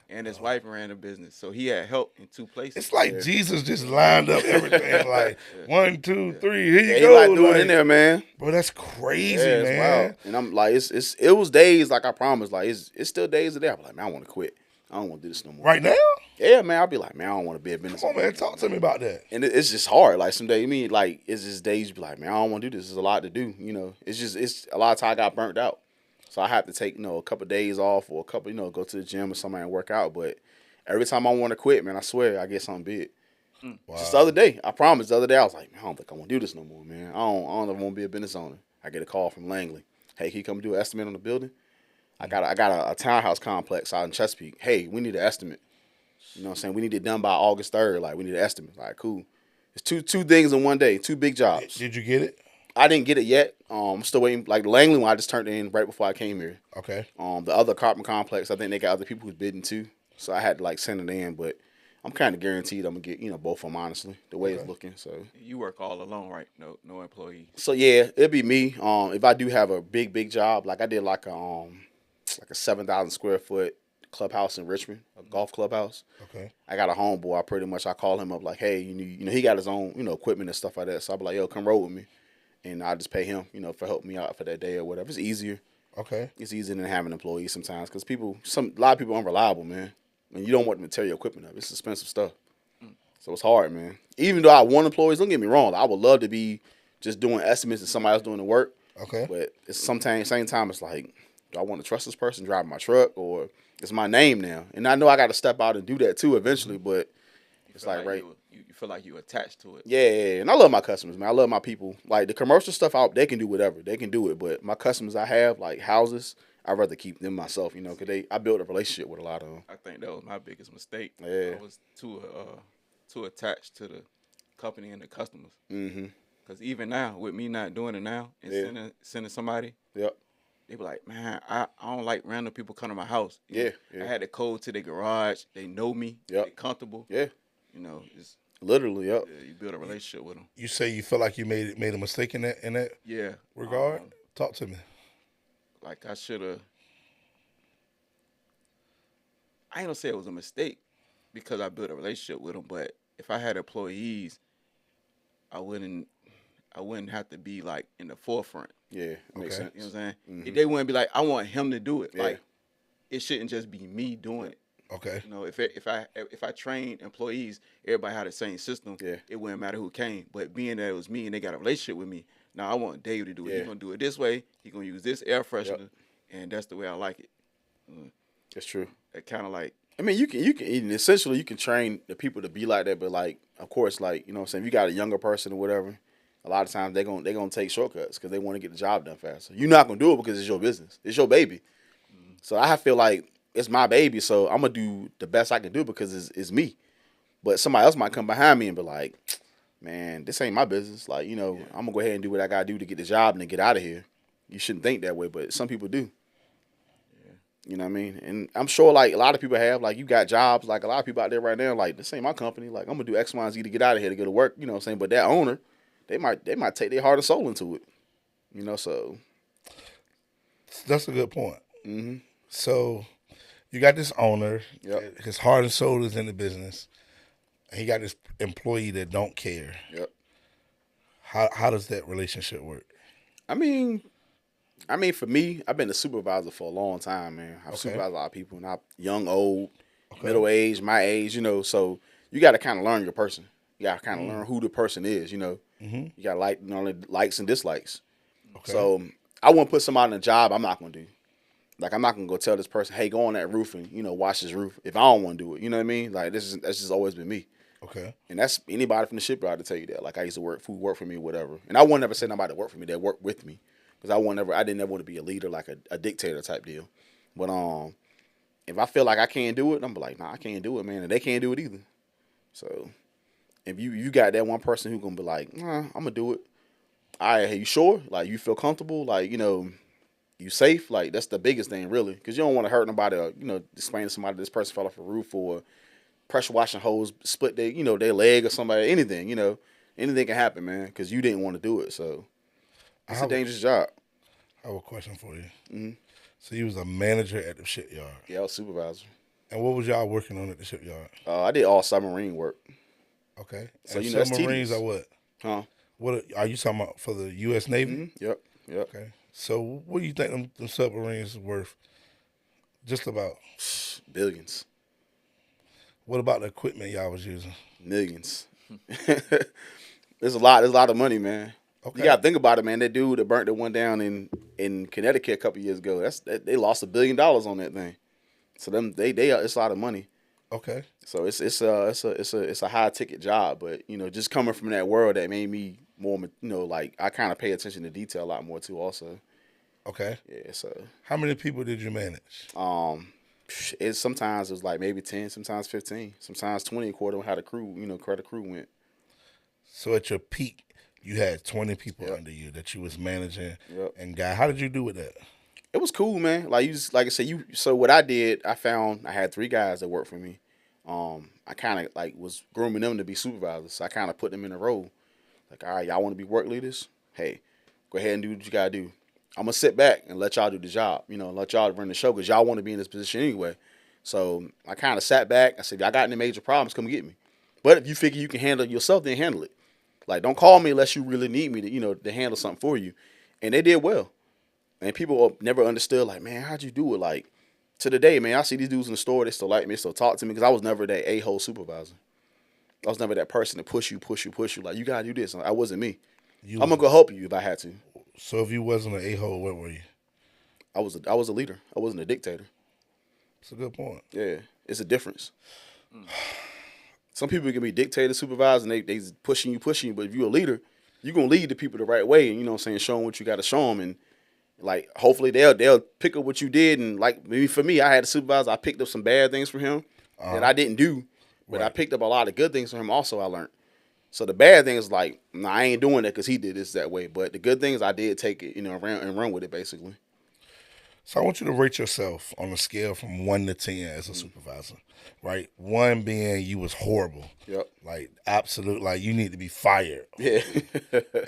and his wife ran a business, so he had help in 2 places. It's like Jesus just lined up everything. Like 1, 2, 3. Here you He go. like doing it in there, man. Bro, that's crazy, Yeah, it's man. wild. And I'm like, it was days like I promised. Like it's still days today. I'm like, man, I want to quit. I don't want to do this no more. Right now? Yeah, man. I'll be like, man, I don't want to be a business. Come on, man. Talk to me about that. And it's just hard. Like some days, you mean like it's just days you be like, man, I don't want to do this. There's a lot to do. You know, it's a lot of time I got burnt out. So I have to take, you know, a couple of days off or a couple, you know, go to the gym or something and work out. But every time I want to quit, man, I swear I get something big. Wow. Just the other day, I promised the other day, I was like, man, I don't think I want to do this no more, man. I don't ever want to be a business owner. I get a call from Langley. Hey, can you come do an estimate on the building? I got a townhouse complex out in Chesapeake. Hey, we need an estimate. You know what I'm saying? We need it done by August 3rd. Like, we need an estimate. Like, cool. It's two things in one day, 2 big jobs. Did you get it? I didn't get it yet. I'm still waiting. Like, the Langley one, I just turned in right before I came here. Okay. The other apartment complex, I think they got other people who's bidding too. So I had to like send it in, but I'm kind of guaranteed I'm gonna get both of them honestly. The way it's looking, so. You work all alone, right? No employees. So yeah, it'd be me. If I do have a big job, like I did like a 7,000 square foot clubhouse in Richmond, a golf clubhouse. Okay. I got a homeboy. I call him up like, hey, he got his own equipment and stuff like that. So I'll be like, yo, come roll with me, and I just pay him for helping me out for that day or whatever. It's easier. Okay. It's easier than having employees sometimes because a lot of people are unreliable, man. And you don't want them to tear your equipment up. It's expensive stuff. So it's hard, man. Even though I want employees, don't get me wrong. I would love to be just doing estimates and somebody else doing the work. Okay. But it's sometimes, same time, it's like, do I want to trust this person driving my truck, or it's my name now? And I know I got to step out and do that too eventually, but it's like right. You feel like you attached to it. Yeah. And I love my customers, man. I love my people. Like the commercial stuff, they can do whatever. They can do it. But my customers I have, like houses, I'd rather keep them myself, because I built a relationship with a lot of them. I think that was my biggest mistake. Yeah. I was too attached to the company and the customers. Mm-hmm. Because even now, with me not doing it now and sending somebody, yep, they be like, man, I don't like random people come to my house. Yeah. I had the code to their garage. They know me. Yep. They comfortable. Yeah. It's literally, yep. You build a relationship with them. You say you feel like you made a mistake in that regard? Talk to me. Like I should have. I ain't gonna say it was a mistake because I built a relationship with them, but if I had employees, I wouldn't have to be like in the forefront. Yeah, makes sense. You know what I'm saying? Mm-hmm. They wouldn't be like, I want him to do it. Yeah. Like it shouldn't just be me doing it. Okay. If I trained employees, everybody had the same system. Yeah. It wouldn't matter who came. But being that it was me and they got a relationship with me, now I want Dave to do it. Yeah. He's gonna do it this way. He's gonna use this air freshener, and that's the way I like it. That's true. It kind of like. I mean, you can essentially you can train the people to be like that, but like, of course, like what I'm saying, if you got a younger person or whatever, a lot of times they're gonna take shortcuts because they want to get the job done faster. You're not gonna do it because it's your business, it's your baby. Mm-hmm. So I feel like it's my baby, so I'm gonna do the best I can do because it's me. But somebody else might come behind me and be like, man, this ain't my business. Like, I'm gonna go ahead and do what I gotta do to get the job and then get out of here. You shouldn't think that way, but some people do. You know what I mean? And I'm sure, like, a lot of people have, like, you got jobs, like, a lot of people out there right now, like, this ain't my company. Like, I'm going to do X, Y, and Z to get out of here, to go to work, you know what I'm saying? But that owner, they might take their heart and soul into it, so. That's a good point. Mm-hmm. So, you got this owner, Yep. His heart and soul is in the business. And he got this employee that don't care. Yep. How does that relationship work? I mean, for me, I've been a supervisor for a long time, man. I've supervised a lot of people, and young, old, middle age, my age, so you got to kind of learn your person. You got to kind of learn who the person is, Mm-hmm. You got likes and dislikes. Okay. So I wouldn't put somebody in a job I'm not going to do. Like, I'm not going to go tell this person, hey, go on that roof and, wash this roof if I don't want to do it. You know what I mean? Like, that's just always been me. Okay. And that's anybody from the shipyard to tell you that. Like, I used to work for me, whatever. And I wouldn't ever say nobody to work for me that worked with me. Because I didn't ever want to be a leader, like a dictator type deal. But if I feel like I can't do it, I'm like, nah, I can't do it, man. And they can't do it either. So if you got that one person who's going to be like, nah, I'm going to do it. All right, hey, you sure? Like, you feel comfortable? Like, you safe? Like, that's the biggest thing, really. Because you don't want to hurt nobody or, explain to somebody this person fell off a roof or pressure washing hose split their leg or somebody, anything, Anything can happen, man, because you didn't want to do it, so. It's a dangerous job. I have a question for you. Mm-hmm. So you was a manager at the shipyard. Yeah, I was supervisor. And what was y'all working on at the shipyard? I did all submarine work. Okay. So, and that's submarines tedious. are what? Huh? What are you talking about for the U.S. Navy? Mm-hmm. Yep. Okay. So what do you think them submarines is worth? Just about? Billions. What about the equipment y'all was using? Millions. There's a lot of money, man. Okay. You gotta think about it, man. That dude that burnt that one down in Connecticut a couple years ago. They lost $1 billion on that thing. So it's a lot of money. Okay. So it's a high ticket job, but just coming from that world, that made me more, like I kind of pay attention to detail a lot more too. Also. Okay. Yeah. So. How many people did you manage? Sometimes it was like maybe 10, sometimes 15, sometimes 20 according to how the crew, how the crew went. So at your peak, you had 20 people under you that you was managing Yep. and guy. How did you do with that? It was cool, man. Like like I said, So what I did, I found I had 3 guys that worked for me. I kind of like was grooming them to be supervisors. So I kind of put them in a role. Like, all right, y'all want to be work leaders? Hey, go ahead and do what you gotta do. I'm gonna sit back and let y'all do the job. Let y'all run the show because y'all want to be in this position anyway. So I kind of sat back. I said, y'all got any major problems? Come get me. But if you figure you can handle it yourself, then handle it. Like, don't call me unless you really need me to handle something for you. And they did well. And people never understood, like, man, how'd you do it? Like, to the day, man, I see these dudes in the store, they still like me, they still talk to me, because I was never that a-hole supervisor. I was never that person to push you. Like, you gotta do this. I wasn't me. I'm gonna go help you if I had to. So if you wasn't an a-hole, what were you? I was a leader. I wasn't a dictator. That's a good point. Yeah, it's a difference. Some people can be dictator, supervisors, and they pushing you. But if you're a leader, you're gonna lead the people the right way, and show them what you got to show them, and like hopefully they'll pick up what you did. And like maybe for me, I had a supervisor. I picked up some bad things from him that I didn't do, but I picked up a lot of good things from him. Also, I learned. So the bad thing is like, nah, I ain't doing that because he did this that way. But the good things, I did take it, and run with it basically. So I want you to rate yourself on a scale from 1 to 10 as a supervisor, right? 1 being you was horrible. Yep. Like, absolute, like, you need to be fired. Yeah.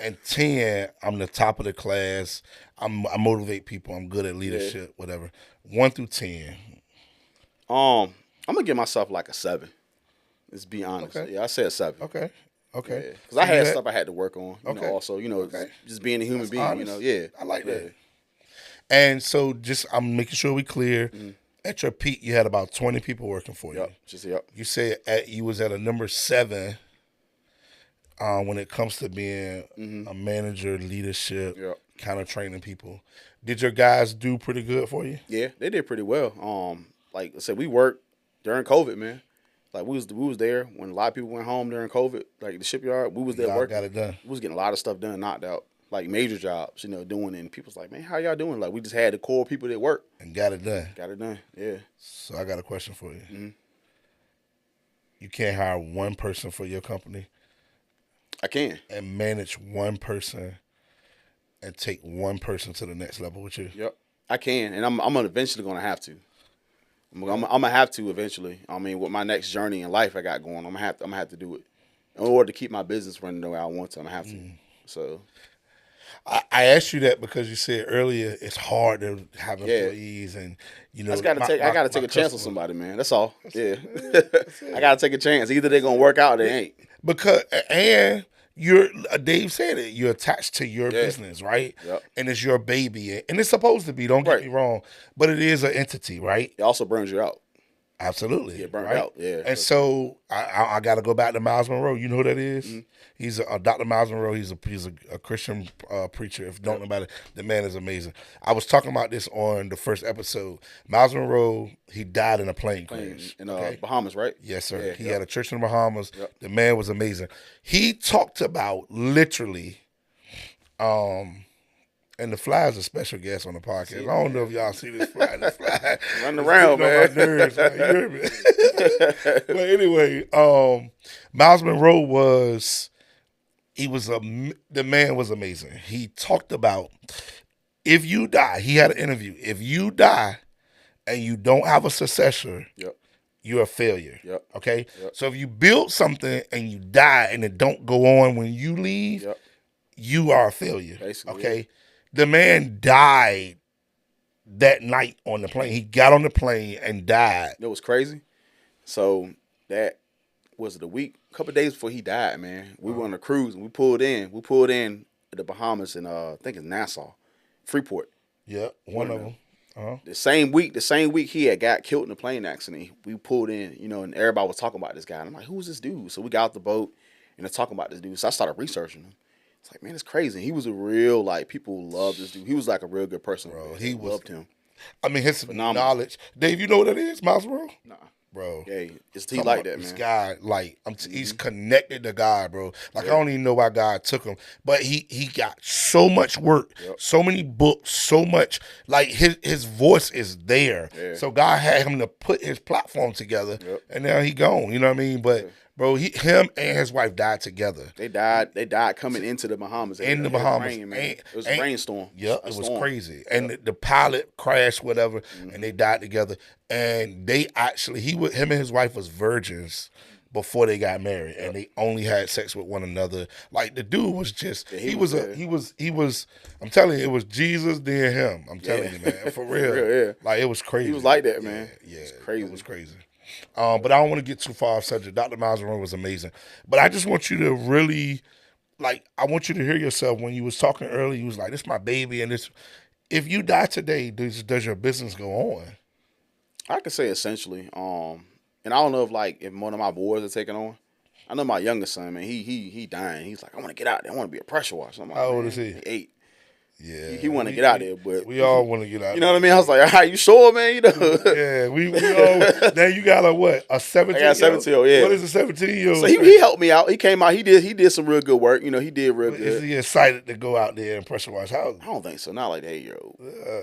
And 10, I'm the top of the class. I motivate people. I'm good at leadership, whatever. 1 through 10. I'm gonna give myself like a 7. Let's be honest. Okay. Yeah, I said 7. Okay. Because I had stuff I had to work on. Also, just being a human being. Honest. Yeah. I like that. And so I'm making sure we clear. At your peak, you had about 20 people working for you. Yep. You said you was at a number 7 when it comes to being a manager, leadership, kind of training people. Did your guys do pretty good for you? Yeah, they did pretty well. Like I said, we worked during COVID, man. Like we was there when a lot of people went home during COVID. Like the shipyard, we was there working. Got it done. We was getting a lot of stuff done, knocked out. Like major jobs, doing it. And people's like, man, how y'all doing? Like we just had the core people that work. And got it done. Yeah. So I got a question for you. You can't hire one person for your company? I can. And manage one person and take one person to the next level with you? Yep. I can. And I'm eventually going to have to. I'm going to have to eventually. I mean, with my next journey in life I got going, I'm going to have to do it. In order to keep my business running the way I want to, I'm going to have to. So... I asked you that because you said earlier it's hard to have employees, and I gotta take a chance on somebody, man. That's all. Yeah, I gotta take a chance. Either they're gonna work out or they ain't. Because you're Dave said it. You're attached to your business, right? Yep. And it's your baby, and it's supposed to be. Don't get me wrong, but it is an entity, right? It also burns you out. Absolutely. Get burnt out, yeah. And so I got to go back to Miles Monroe. You know who that is? Mm-hmm. He's Dr. Miles Monroe. He's a Christian preacher. If you don't know about it, the man is amazing. I was talking about this on the first episode. Miles Monroe, he died in a plane crash. In Bahamas, right? Yes, sir. Yeah, he had a church in the Bahamas. Yep. The man was amazing. He talked about literally, and the Fly is a special guest on the podcast. I don't know if y'all see this Fly. This Fly running around, man. My nerves, man. You hear me? But anyway, Miles Monroe the man was amazing. He talked about if you die, he had an interview. If you die and you don't have a successor, you're a failure. Yep. Okay? Yep. So if you build something and you die and it don't go on when you leave, you are a failure. Basically, okay? The man died that night on the plane. He got on the plane and died. It was crazy. So that was a couple of days before he died, man. We were on a cruise and we pulled in. We pulled in at the Bahamas and I think it's Nassau, Freeport. Yeah, one of them. Uh-huh. The same week he had got killed in a plane accident. We pulled in, and everybody was talking about this guy. And I'm like, who's this dude? So we got off the boat and they're talking about this dude. So I started researching him. It's like, man, it's crazy. He was a real, people loved this dude. He was like a real good person. Bro, he loved him. I mean, his knowledge. Dave, you know what that is, Miles Monroe? Nah. Bro. Yeah, he like that, man. This guy, he's connected to God, bro. I don't even know why God took him. But he got so much work, so many books, so much. His voice is there. Yeah. So God had him to put his platform together, and now he gone. You know what I mean? But Bro, him and his wife died together. They died coming into the Bahamas. In the Bahamas. Rain, man. It was a rainstorm. Yep, it was storm. crazy. And the pilot crashed, whatever, and they died together. And they actually, him and his wife was virgins before they got married, and they only had sex with one another. Like, the dude was just, he was. I'm telling you, it was Jesus then him. I'm telling you, man, for real. Yeah. Like, it was crazy. He was like that, man. Yeah, it's crazy. It was crazy. But I don't want to get too far off subject. Dr. Miles Monroe was amazing. But I just want you to really, like, I want you to hear yourself when you was talking earlier. You was like, this is my baby. And this, if you die today, does your business go on? I could say essentially. And I don't know if one of my boys are taking on. I know my youngest son, man, he dying. He's like, I want to get out there. I want to be a pressure washer. I'm like, how old is he? 8. Yeah, he want to get out there, but we all want to get out. You know what I mean? I was like, all right, you sure, man? You know? Yeah, we all. Now you got a 17. I got a 17-year-old. Yeah. What is a 17-year-old? So he helped me out. He came out. He did some real good work. You know, he did real good. Is he excited to go out there and pressure wash houses? I don't think so. Not like the 8-year-old.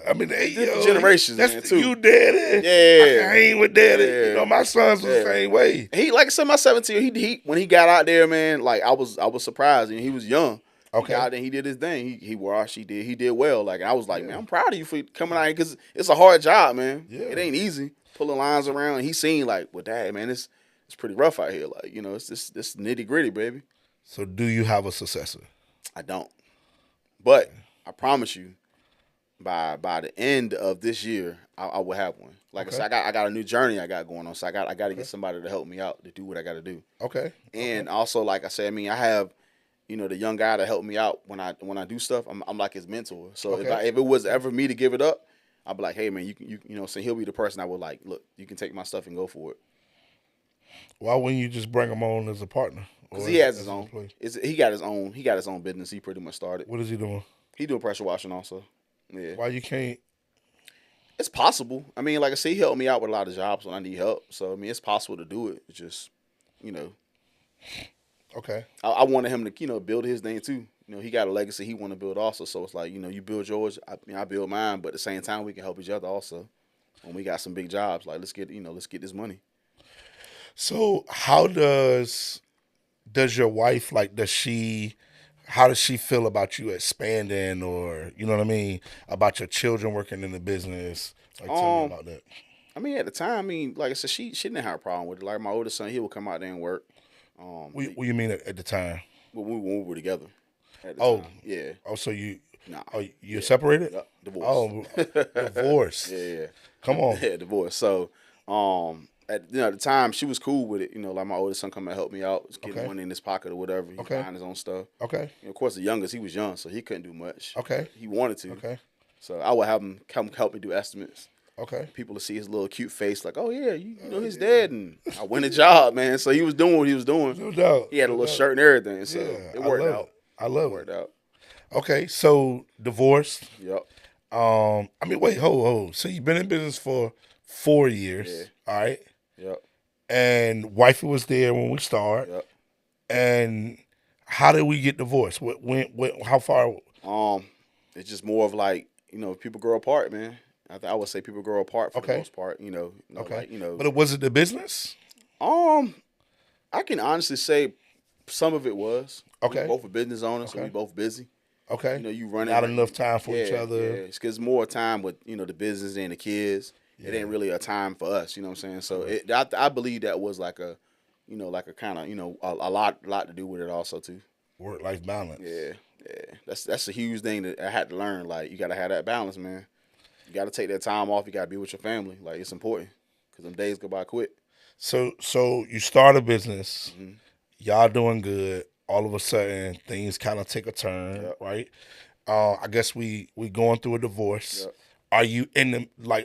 I mean, the 8-year-old generations, that's man, too. You daddy. Yeah, I ain't with daddy. Yeah. You know, my sons was the same way. He, like I said, my 17. He when he got out there, man. Like I was surprised. And he was young. Okay. He got out there, he did his thing. He washed. He did well. Like I was like, man, I'm proud of you for coming out here because it's a hard job, man. Yeah. It ain't easy pulling lines around. And he seen like, well, dad, man, it's pretty rough out here. Like, you know, it's this nitty gritty, baby. So do you have a successor? I don't. But I promise you, by the end of this year, I will have one. Like I said, I got a new journey I got going on. So I got to get somebody to help me out to do what I got to do. Okay. And also, like I said, I mean, I have, you know, the young guy to help me out when I do stuff. I'm like his mentor. So if it was ever me to give it up, I'd be like, hey man, you know, so he'll be the person I would like. Look, you can take my stuff and go for it. Why wouldn't you just bring him on as a partner? Because he has his own. He got his own business. He pretty much started. What is he doing? He doing pressure washing also. Yeah. Why you can't? It's possible. I mean, like I say, he helped me out with a lot of jobs when I need help. So I mean, it's possible to do it. It's just, you know. Okay. I wanted him to, you know, build his thing too. You know, he got a legacy he want to build also. So it's like, you know, you build yours, I build mine, but at the same time we can help each other also. When we got some big jobs, like let's get this money. So how does your wife, like, how does she feel about you expanding, or, you know what I mean, about your children working in the business? Like, tell me about that. I mean, at the time, I mean, like I said, she didn't have a problem with it. Like my oldest son, he would come out there and work. What you mean at the time? When we were together. Oh, time. Yeah. Oh, so you? Nah. Oh, you're separated? Yep. Divorce. Oh, divorce. Yeah. Come on. Yeah, divorce. So, at the time, she was cool with it. You know, like my oldest son come and help me out, was getting money in his pocket or whatever. He buying his own stuff. Okay. And of course, the youngest, he was young, so he couldn't do much. Okay. He wanted to. Okay. So I would have him come help me do estimates. Okay. People to see his little cute face, like, oh yeah, you know his dad, and I win a job, man. So he was doing what he was doing. No doubt. He had a little shirt and everything, so it worked out. I love it. Worked out. Okay, so divorced. Yep. I mean, wait, hold. So you've been in business for 4 years. Yeah. All right. Yep. And wifey was there when we started. Yep. And how did we get divorced? How far? It's just more of like, you know, people grow apart, man. I would say people grow apart for the most part, you know. Okay. Like, you know. But was it the business? I can honestly say some of it was. Okay. We both were business owners, so we both busy. Okay. You know, you running. Not enough time for each other. Yeah, it's because more time with, you know, the business and the kids. Yeah. It ain't really a time for us, you know what I'm saying? So I believe that was like a, you know, like a kind of, you know, a lot to do with it also too. Work-life balance. Yeah. That's a huge thing that I had to learn. Like, you got to have that balance, man. You got to take that time off. You got to be with your family. Like, it's important because them days go by quick. So you start a business. Mm-hmm. Y'all doing good. All of a sudden, things kind of take a turn, right? I guess we going through a divorce. Yep. Are you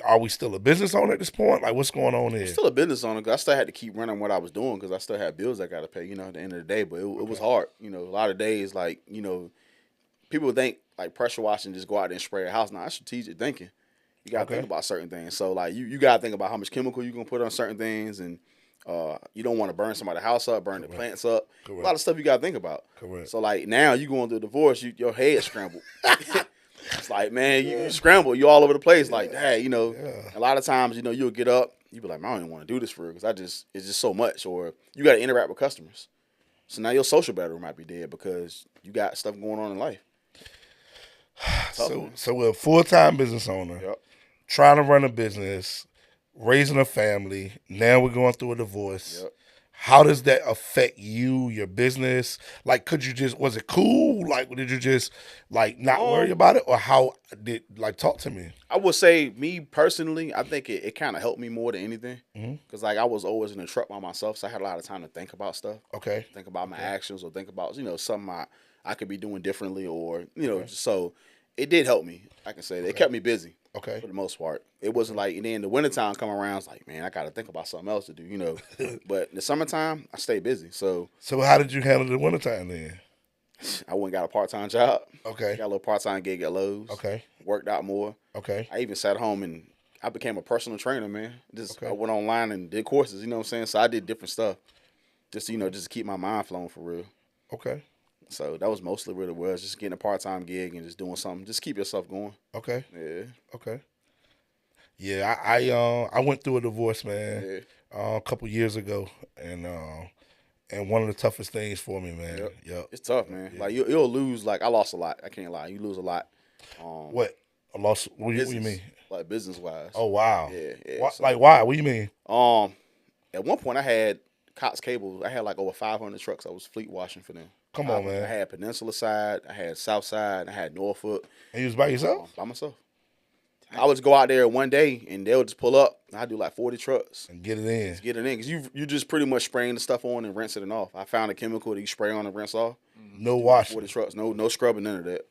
are we still a business owner at this point? Like, what's going on here? I'm still a business owner because I still had to keep running what I was doing because I still had bills I got to pay, you know, at the end of the day. But it was hard. You know, a lot of days, like, you know, people think, like, pressure washing, just go out there and spray a house. Now, that's strategic thinking. You got to think about certain things. So, like, you got to think about how much chemical you're going to put on certain things, and you don't want to burn somebody's house up, burn the plants up. Correct. A lot of stuff you got to think about. Correct. So, like, now you going through a divorce, your head scrambled. It's like, man, you scramble. You all over the place. Like, hey, you know, a lot of times, you know, you'll get up, you be like, man, I don't even want to do this for real because it's just so much. Or you got to interact with customers. So now your social battery might be dead because you got stuff going on in life. So we're a full-time business owner, Yep. trying to run a business, raising a family. Now we're going through a divorce. Yep. How does that affect you, your business? Like, was it cool? Like, did you just, like, not worry about it? Or talk to me. I would say, me personally, I think it kind of helped me more than anything. Because, like, I was always in the truck by myself, so I had a lot of time to think about stuff. Okay. Think about my actions, or think about, something I could be doing differently, or, so it did help me. I can say that. It kept me busy. Okay. For the most part. It wasn't like, and then the wintertime come around, it's like, man, I got to think about something else to do, But in the summertime, I stay busy. So how did you handle the wintertime then? I went and got a part-time job. Okay. Got a little part-time gig at Lowe's. Okay. Worked out more. Okay. I even sat home and I became a personal trainer, man. I went online and did courses, you know what I'm saying? So I did different stuff. Just, just to keep my mind flowing for real. Okay. So that was mostly what it was, just getting a part-time gig and just doing something. Just keep yourself going. Okay. Yeah. Okay. Yeah, I went through a divorce, man, a couple years ago, and one of the toughest things for me, man. Yep. It's tough, man. Yeah. Like you'll lose. Like I lost a lot. I can't lie. You lose a lot. What? I lost? What do you mean? Like business wise. Oh wow. Yeah. Why, like why? What do you mean? At one point I had Cox Cable. I had like over 500 trucks. I was fleet washing for them. Come on, man. I had Peninsula Side. I had South Side. I had Norfolk. And you was by yourself? By myself. I would just go out there one day and they'll just pull up. I do like 40 trucks and get it in. Just get it in because you just pretty much spraying the stuff on and rinsing it off. I found a chemical that you spray on and rinse off. No washing. 40 trucks, no scrubbing, none of that.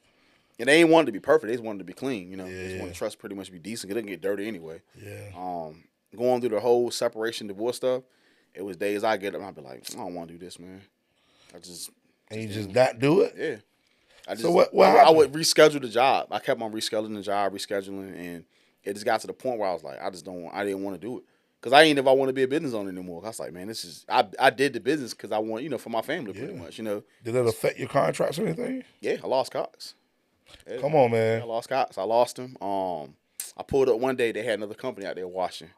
And they ain't wanted to be perfect. They just wanted to be clean. They just want the trucks pretty much to be decent. It didn't get dirty anyway. Yeah. Going through the whole separation divorce stuff, it was days I get up and I'd be like, I don't want to do this, man. And you just not do it? Yeah. So what happened? I would reschedule the job. I kept on rescheduling the job, and it just got to the point where I was like, I didn't want to do it. Because I ain't if I want to be a business owner anymore. I was like, man, I did the business because I want, for my family pretty much, Did that affect your contracts or anything? Yeah, I lost Cox. Yeah. Come on, man. Yeah, I lost Cox. I lost him. I pulled up one day, they had another company out there washing.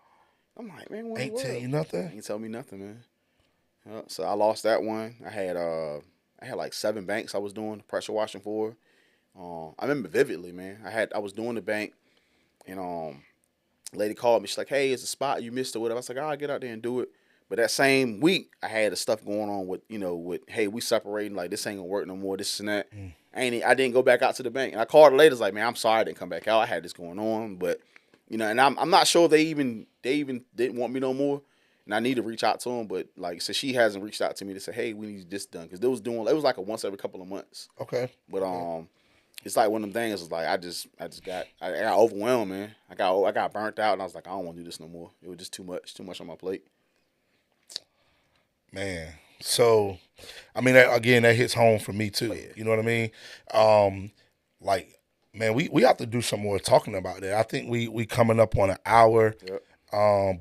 I'm like, man, what ain't tell you nothing? Ain't tell me nothing, man. So I lost that one. I had like 7 banks I was doing pressure washing for. I remember vividly, man. I was doing the bank, and lady called me. She's like, "Hey, it's a spot you missed or whatever." I was like, "I'll get out there and do it." But that same week, I had the stuff going on with hey, we separating. Like this ain't gonna work no more. This and that. I didn't go back out to the bank, and I called her later. Like, man, I'm sorry I didn't come back out. I had this going on, but and I'm not sure if they even didn't want me no more. And I need to reach out to them, but so she hasn't reached out to me to say, hey, we need this done, because it was like a once every couple of months. Okay. But it's like one of them things. It's like I got overwhelmed, man. I got burnt out, and I was like, I don't want to do this no more. It was just too much on my plate. Man, so I mean, again, that hits home for me too. Oh, yeah. You know what I mean? Man, we have to do some more talking about that. I think we coming up on an hour. Yep.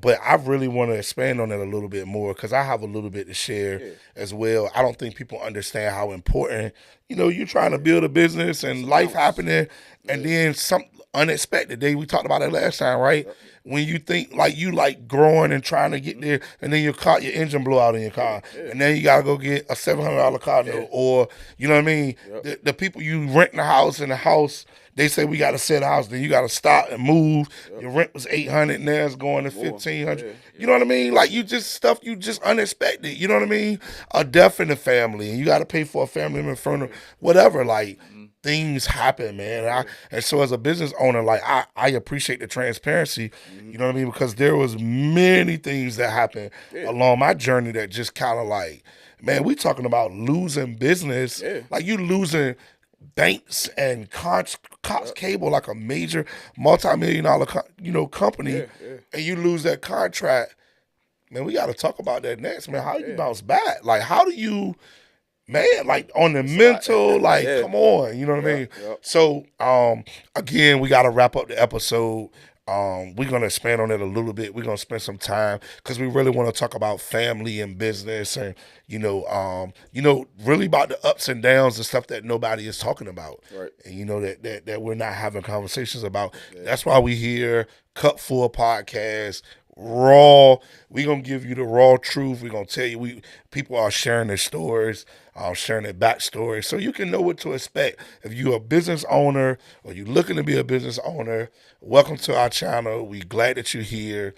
But I really want to expand on it a little bit more because I have a little bit to share as well. I don't think people understand how important, you're trying to build a business and life happening, and then some unexpected day. We talked about it last time, right? Yep. When you think you growing and trying to get there, and then your engine blow out in your car, and then you gotta go get a $700 car note, or you know what I mean. Yep. The people you rent the house, and the house they say we gotta sell the house, then you gotta stop and move. Yep. Your rent was $800, now it's going to $1,500. Yeah. You know what I mean? Like stuff you just unexpected. You know what I mean? A death in the family, and you gotta pay for a family member funeral, whatever. Things happen, man. And so as a business owner, I appreciate the transparency, you know what I mean? Because there was many things that happened along my journey that just kind of man, we talking about losing business. Yeah. You losing banks and Cox Cable, like a major multi-million-dollar, company, and you lose that contract. Man, we got to talk about that next, man. How do you bounce back? How do you... Man, on the mental, come on, you know what I mean? Yep. So, again, we got to wrap up the episode. We're going to expand on it a little bit. We're going to spend some time because we really want to talk about family and business and, really about the ups and downs and stuff that nobody is talking about. Right. And, that we're not having conversations about. Yeah. That's why we here, Cut Full Podcast. raw. We gonna give you the raw truth. We gonna tell you people are sharing their stories, sharing their backstory, so you can know what to expect. If you're a business owner or you're looking to be a business owner, welcome to our channel. We glad that you're here.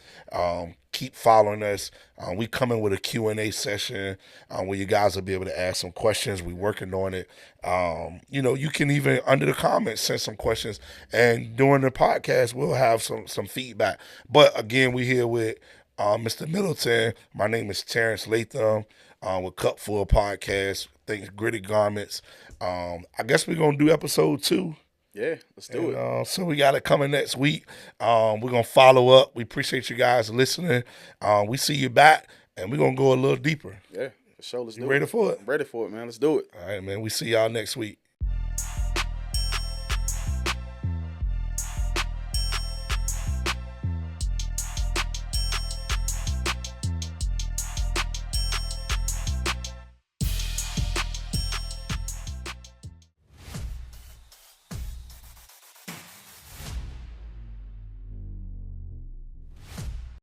Keep following us. We coming with a Q&A session where you guys will be able to ask some questions. We working on it. You can even under the comments send some questions, and during the podcast we'll have some feedback. But again, we here with Mr. Middleton. My name is Terence Latham with Cup Full Podcast. Thanks, Gritty Garments. I guess we're gonna do episode 2. Yeah, let's do it. So we got it coming next week. We're gonna follow up. We appreciate you guys listening. We see you back, and we're gonna go a little deeper. Yeah, for sure. Let's do it. You ready for it? I'm ready for it, man. Let's do it. All right, man. We see y'all next week.